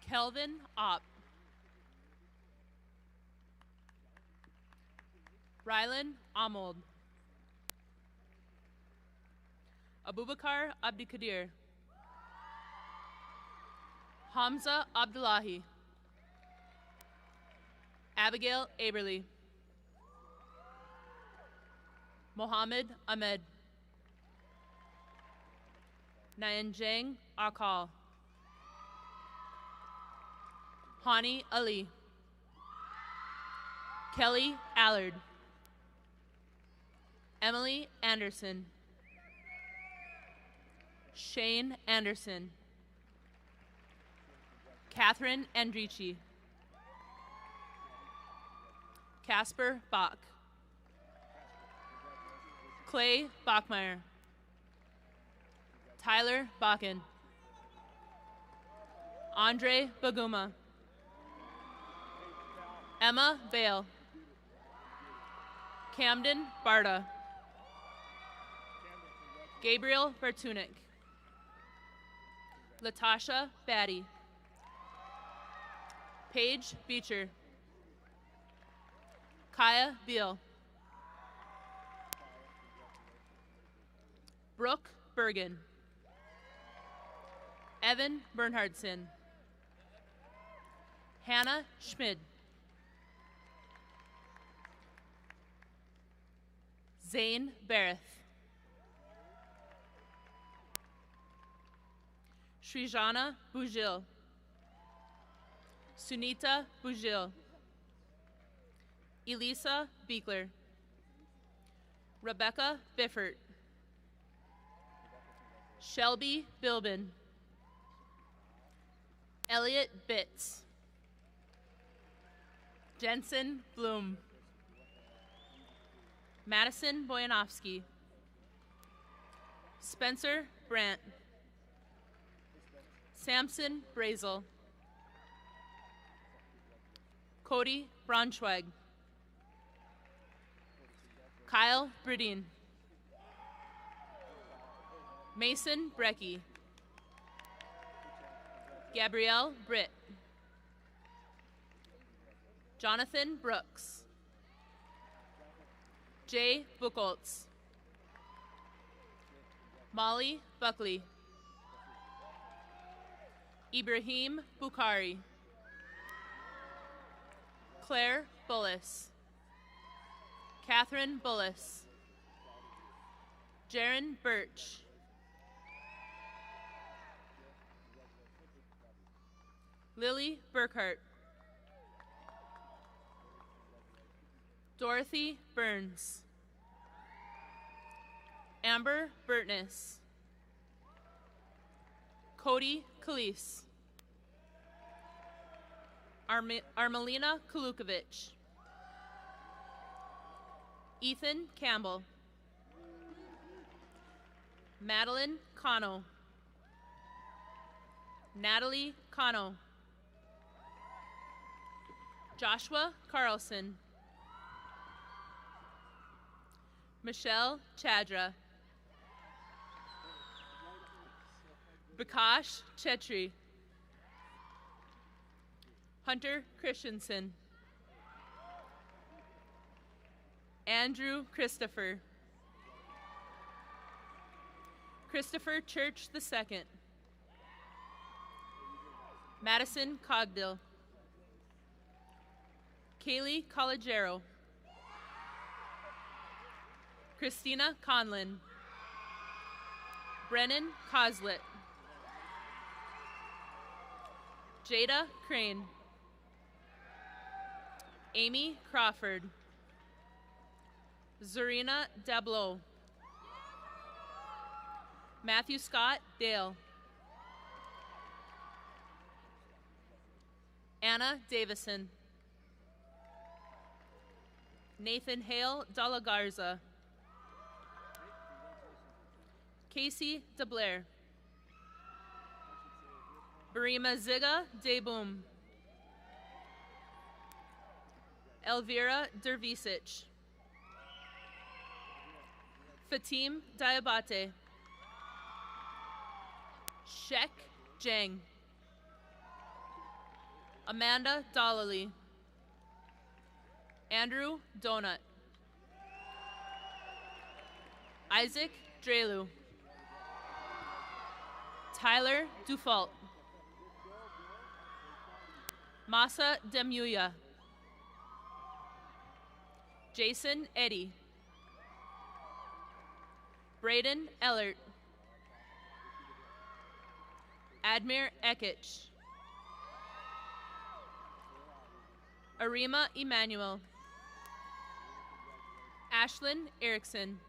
Kelvin Opp. Rylan Amold. Abubakar Abdikadir. Hamza Abdullahi. Abigail Aberly. Mohammed Ahmed. Nayanjang Akal. Hani Ali. Kelly Allard. Emily Anderson. Shane Anderson. Catherine Andrici. Casper Bach. Clay Bachmeyer. Tyler Bakken. Andre Baguma. Emma Bale. Camden Barta. Gabriel Bartunik. Latasha Batty. Paige Beecher. Kaya Beal. Brooke Bergen. Evan Bernhardson. Hannah Schmid. Zane Bareth. Srijana Bujil. Sunita Bujil. Elisa Beekler. Rebecca Biffert. Shelby Bilbin. Elliot Bitts. Jensen Bloom. Madison Boyanovsky. Spencer Brandt. Samson Brazel. Cody Braunschweig. Kyle Bridin. Mason Brecky. Gabrielle Britt. Jonathan Brooks. Jay Buchholz. Molly Buckley. Ibrahim Bukhari. Claire Bullis. Catherine Bullis. Jaron Birch. Lily Burkhart. Dorothy Burns. Amber Burtness. Cody Kalise. Armelina Kulukovich. Ethan Campbell. Madeline Cano. Natalie Cano. Joshua Carlson. Michelle Chadra. Vikash Chetri. Hunter Christensen. Andrew Christopher. Christopher Church II. Madison Cogdill. Kaylee Collegero. Christina Conlin. Brennan Coslet. Jada Crane. Amy Crawford. Zarina Dablo. Matthew Scott Dale. Anna Davison. Nathan Hale Dalagarza. Casey DeBlair. Barima Ziga Deboom. Elvira Dervisic. Fatim Diabate. Shek Jang. Amanda Dollally. Andrew Donut. Isaac Drelu. Tyler Dufault. Masa Demuya. Jason Eddy. Braden Ellert. Admir Ekich. Arima Emmanuel. Ashlyn Erickson.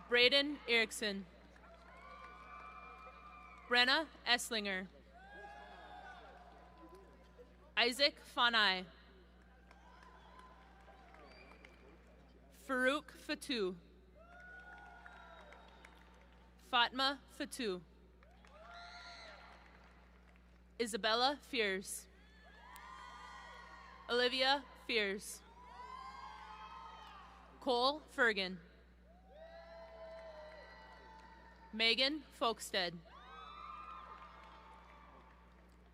Braden Erickson. Brenna Esslinger. Isaac Fanai. Farouk Fatou. Fatma Fatou. Isabella Fears. Olivia Fears. Cole Fergan. Megan Folkstead.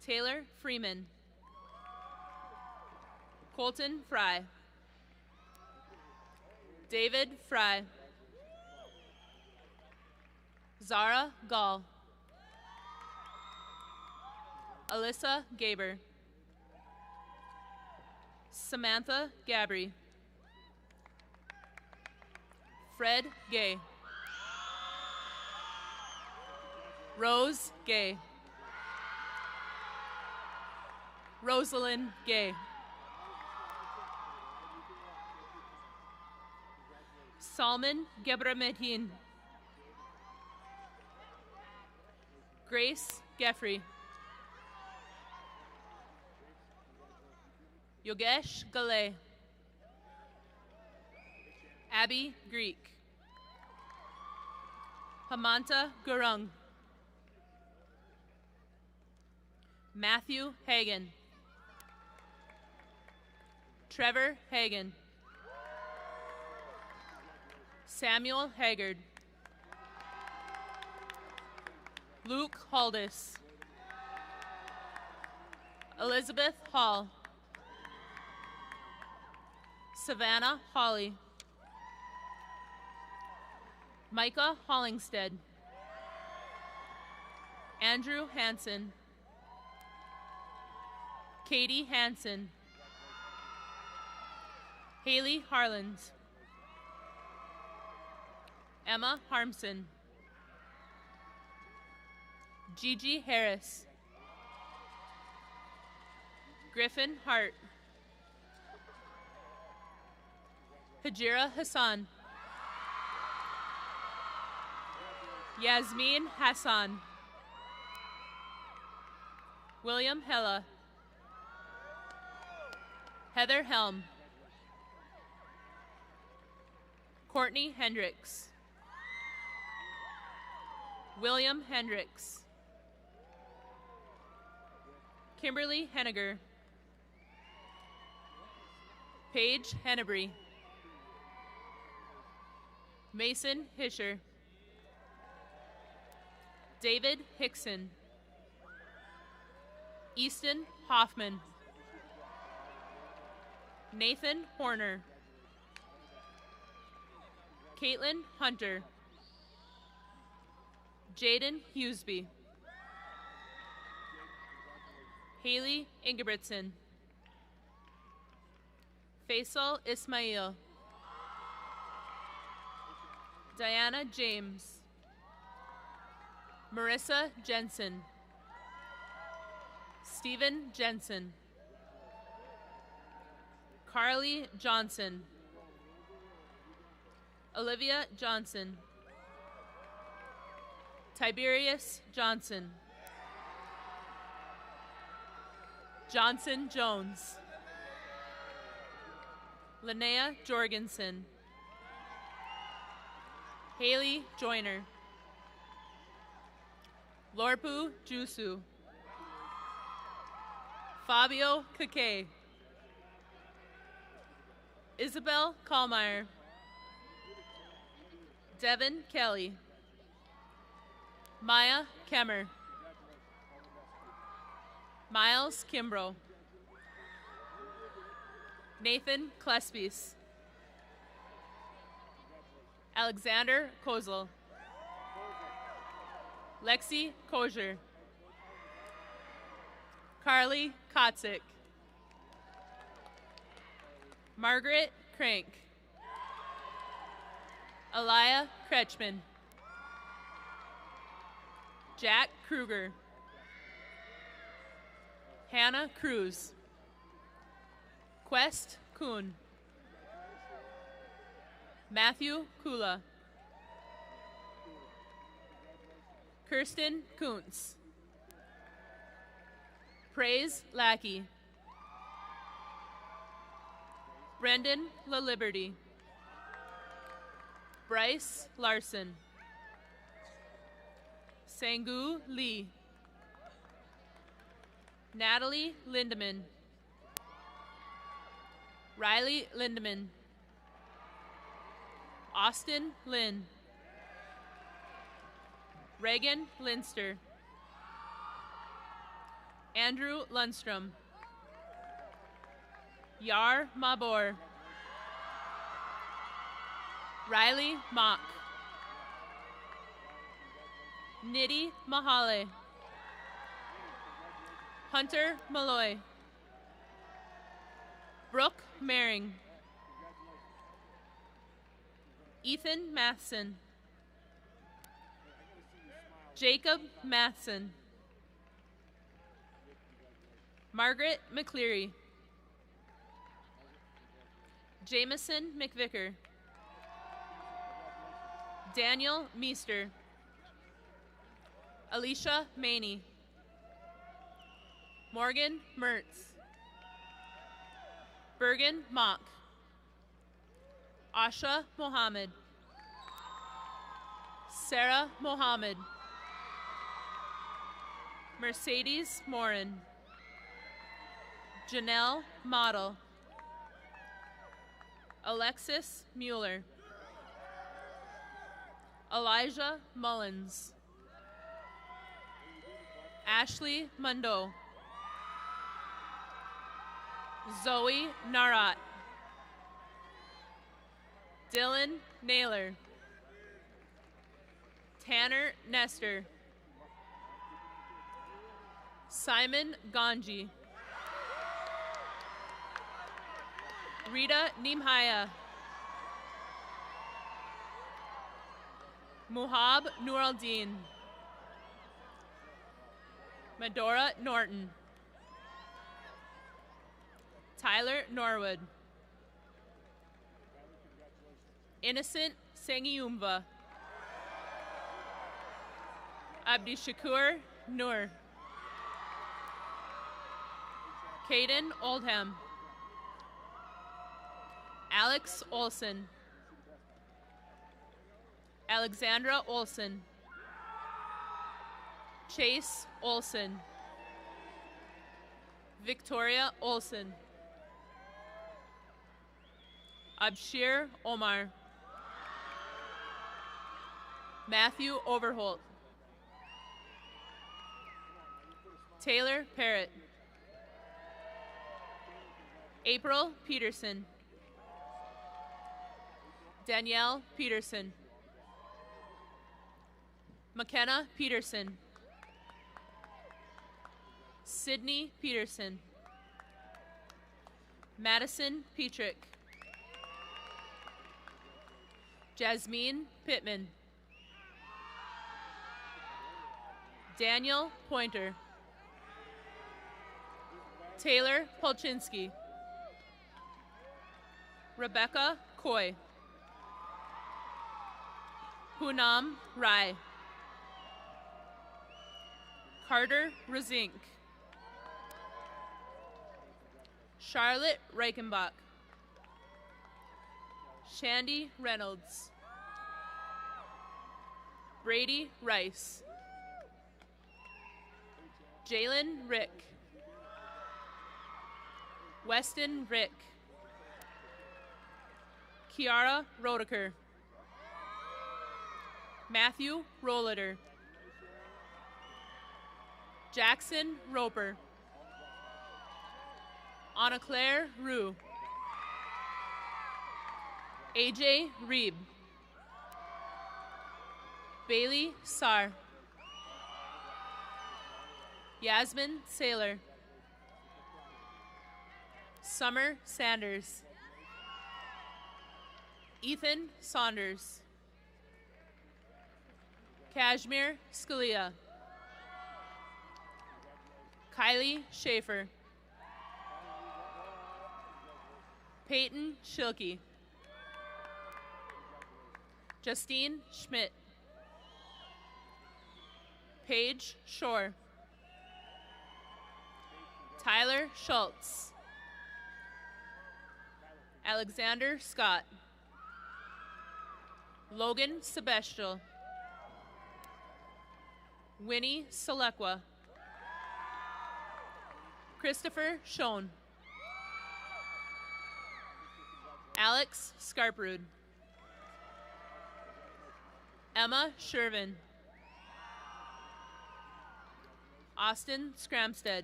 Taylor Freeman. Colton Fry. David Fry. Zara Gall. Alyssa Gaber. Samantha Gabry. Fred Gay. Rose Gay. Rosalind Gay. Salman Gebremedhin. Grace Geffrey. Yogesh Galay. Abby Greek. Hamanta Gurung. Matthew Hagan. Trevor Hagan. Samuel Haggard. Luke Haldis. Elizabeth Hall. Savannah Hawley. Micah Hollingstead. Andrew Hansen. Katie Hansen. Haley Harland. Emma Harmson. Gigi Harris. Griffin Hart. Hajira Hassan. Yasmin Hassan. William Hella. Heather Helm. Courtney Hendricks. William Hendricks. Kimberly Henniger. Paige Hennebree. Mason Hischer. David Hickson. Easton Hoffman. Nathan Horner. Caitlin Hunter. Jaden Hughesby. Haley Ingebrigtsen. Faisal Ismail. Diana James. Marissa Jensen. Stephen Jensen. Carly Johnson. Olivia Johnson. Tiberius Johnson. Johnson Jones. Linnea Jorgensen. Haley Joyner. Lorpu Jusu. Fabio Kake. Isabel Kallmeyer. Devin Kelly. Maya Kemmer. Miles Kimbrough. Nathan Klespies. Alexander Kozel. Lexi Kozier. Carly Kotzik. Margaret Crank. Aliyah Kretschmann. Jack Kruger. Hannah Cruz. Quest Kuhn. Matthew Kula. Kirsten Kuntz. Praise Lackey. Brendan LaLiberty. Bryce Larson. Sangu Lee. Natalie Lindeman. Riley Lindeman. Austin Lynn. Reagan Linster. Andrew Lundstrom. Yar Mabor. Riley Mock. Nidhi Mahale. Hunter Malloy. Brooke Maring. Ethan Matheson. Jacob Matheson. Margaret McCleary. Jameson McVicker. Daniel Meester. Alicia Maney. Morgan Mertz. Bergen Mock. Asha Mohammed. Sarah Mohammed. Mercedes Morin. Janelle Model. Alexis Mueller. Elijah Mullins. Ashley Mundo. Zoe Narat. Dylan Naylor. Tanner Nestor. Simon Ganji. Rita Nimhaya. Muhab Nuraldeen. Medora Norton. Tyler Norwood. Innocent Sangiumva. Abdishakur Nur. Caden Oldham. Alex Olson. Alexandra Olson. Chase Olson. Victoria Olson. Abshir Omar. Matthew Overholt. Taylor Parrott. April Peterson. Danielle Peterson. McKenna Peterson. Sydney Peterson. Madison Petrick. Jasmine Pittman. Daniel Pointer. Taylor Polchinski. Rebecca Coy. Poonam Rai. Carter Razink. Charlotte Reichenbach. Shandy Reynolds. Brady Rice. Jalen Rick. Weston Rick. Kiara Rodeker. Matthew Rolliter. Jackson Roper. Anna Claire Rue. AJ Reeb. Bailey Sar. Yasmin Saylor. Summer Sanders. Ethan Saunders. Kashmir Scalia. Kylie Schaefer. Peyton Schilke. Justine Schmidt. Paige Shore. Tyler Schultz. Alexander Scott. Logan Sebestial. Winnie Selekwa. Christopher Schoen. Alex Scarprud. Emma Shervin. Austin Scramstead.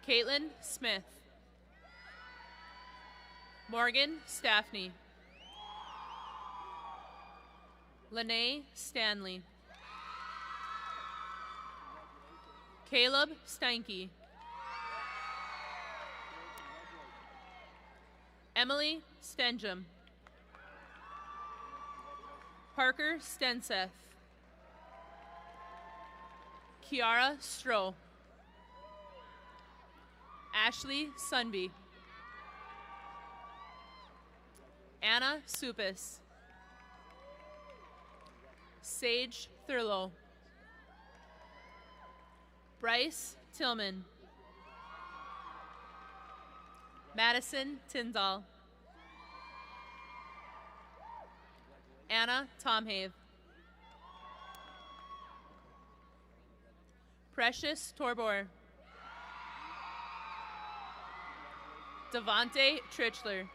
Caitlin Smith. Morgan Staffney. Lene Stanley. Caleb Steinke. Emily Stenjum. Parker Stenseth. Kiara Stroh. Ashley Sunby. Anna Supis. Sage Thurlow. Bryce Tillman. Madison Tyndall. Anna Tomhave. Precious Torbor. Devonte Trichler.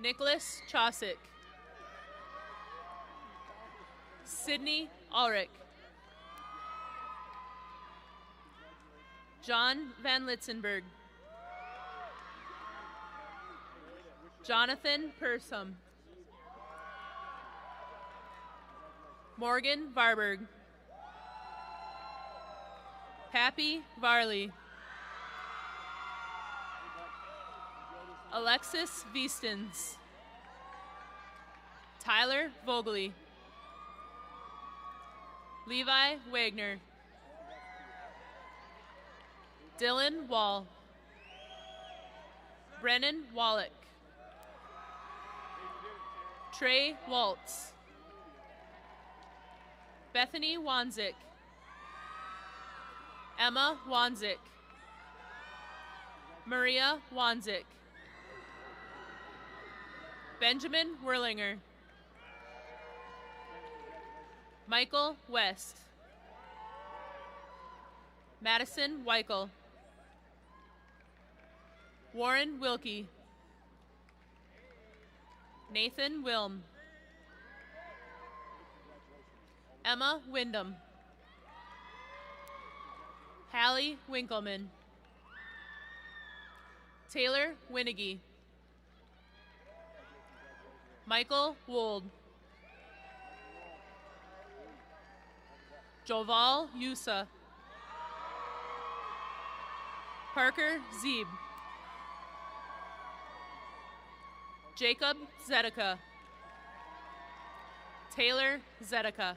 Nicholas Chosick. Sydney Ulrich. John Van Litzenberg. Jonathan Persum. Morgan Varberg. Pappy Varley. Alexis Viestens. Tyler Vogely. Levi Wagner. Dylan Wall. Brennan Wallach. Trey Waltz. Bethany Wanzik. Emma Wanzik. Maria Wanzik. Benjamin Werlinger. Michael West. Madison Weichel. Warren Wilkie. Nathan Wilm. Emma Wyndham. Hallie Winkleman. Taylor Winnigy. Michael Wold. Joval Yusa. Parker Zeeb. Jacob Zedeca. Taylor Zedeca.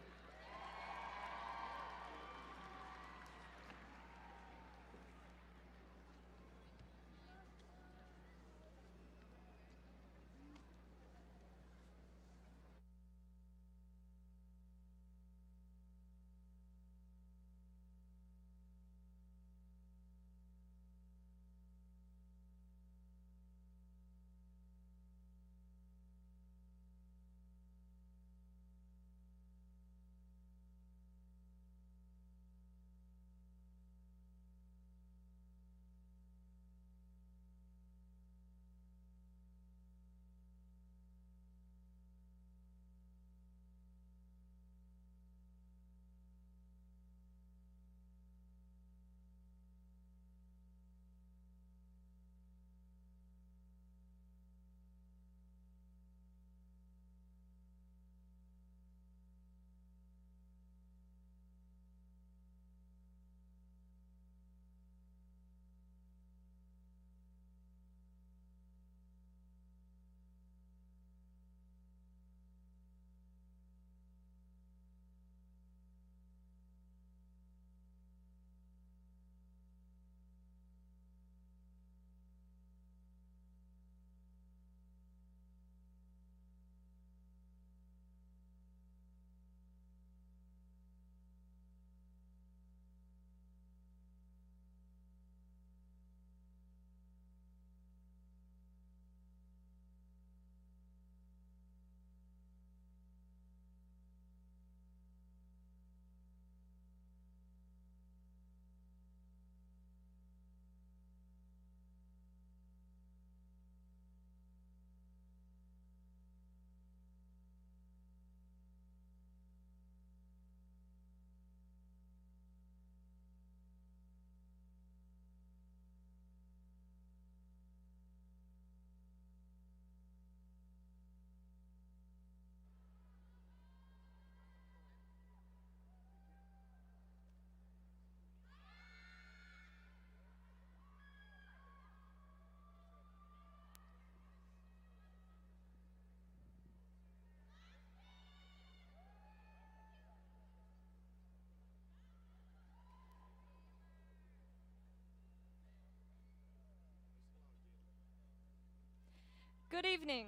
Good evening.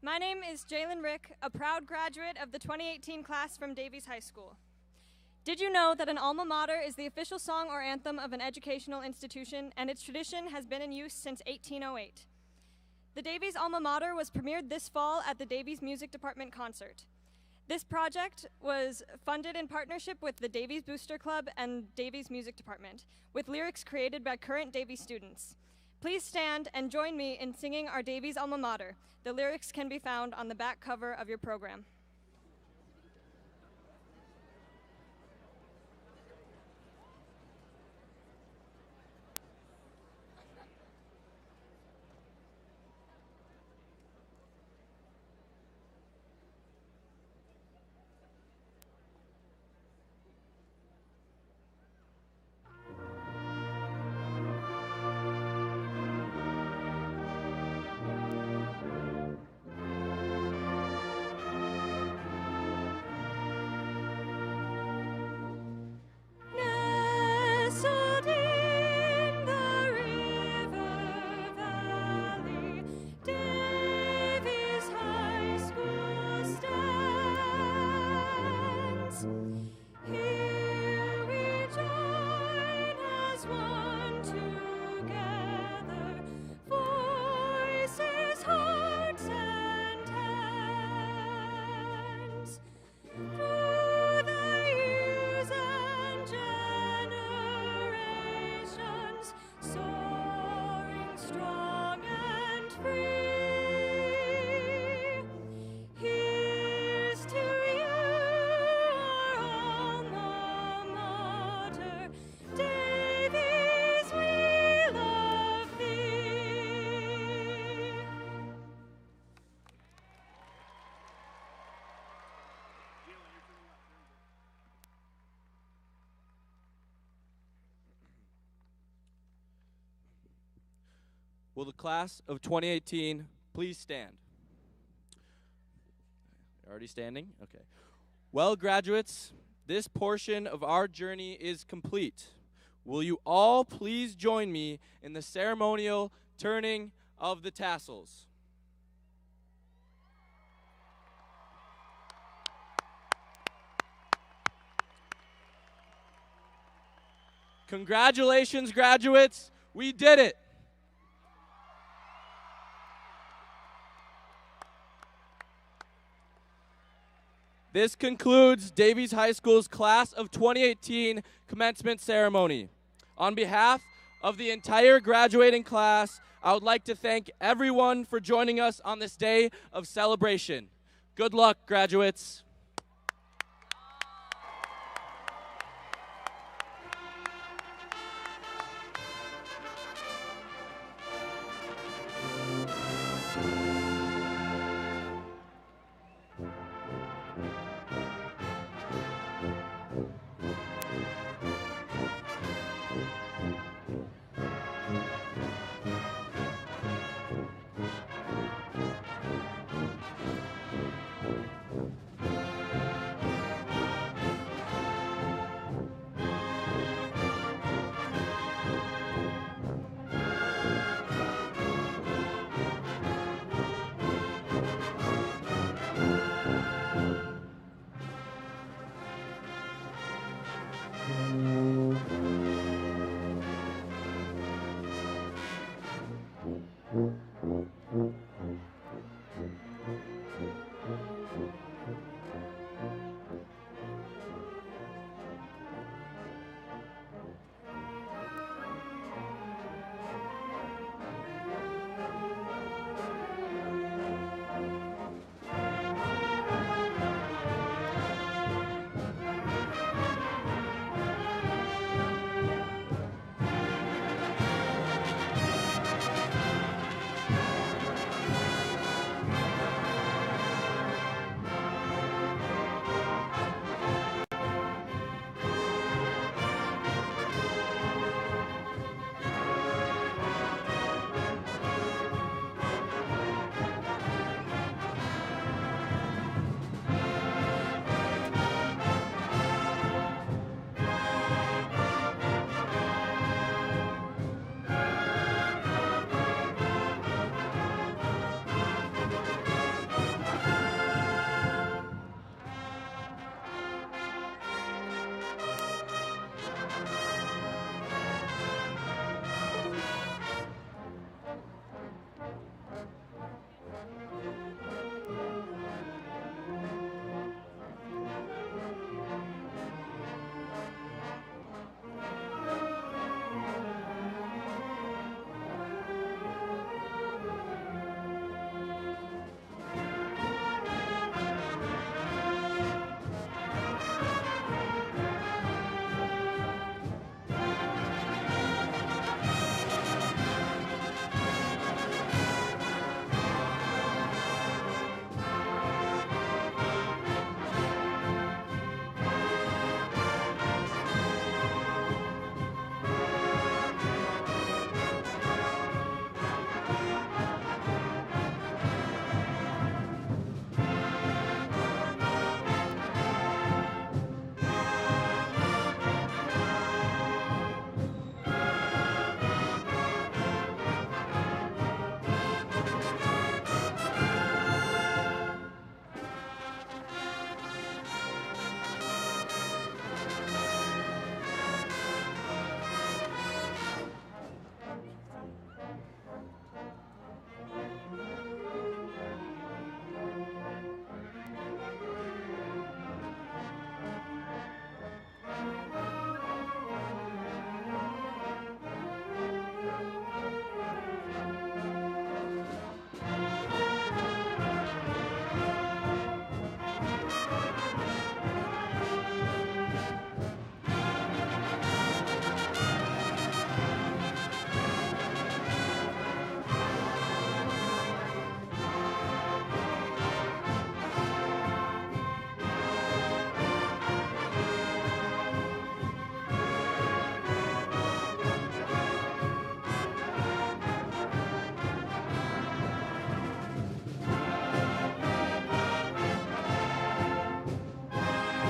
My name is Jalen Rick, a proud graduate of the 2018 class from Davies High School. Did you know that an alma mater is the official song or anthem of an educational institution, and its tradition has been in use since 1808? The Davies alma mater was premiered this fall at the Davies Music Department concert. This project was funded in partnership with the Davies Booster Club and Davies Music Department, with lyrics created by current Davies students. Please stand and join me in singing our Davies alma mater. The lyrics can be found on the back cover of your program. Nestled in the river valley, Davies High School stands. Here we join as one together, voices, hearts, and hands. Through the years and generations, soaring strong and free. Here's to you, our alma mater, Davies, we love thee. Will the class of 2018 please stand? Already standing? Okay. Well, graduates, this portion of our journey is complete. Will you all please join me in the ceremonial turning of the tassels? Congratulations, graduates. We did it. This concludes Davies High School's Class of 2018 commencement ceremony. On behalf of the entire graduating class, I would like to thank everyone for joining us on this day of celebration. Good luck, graduates.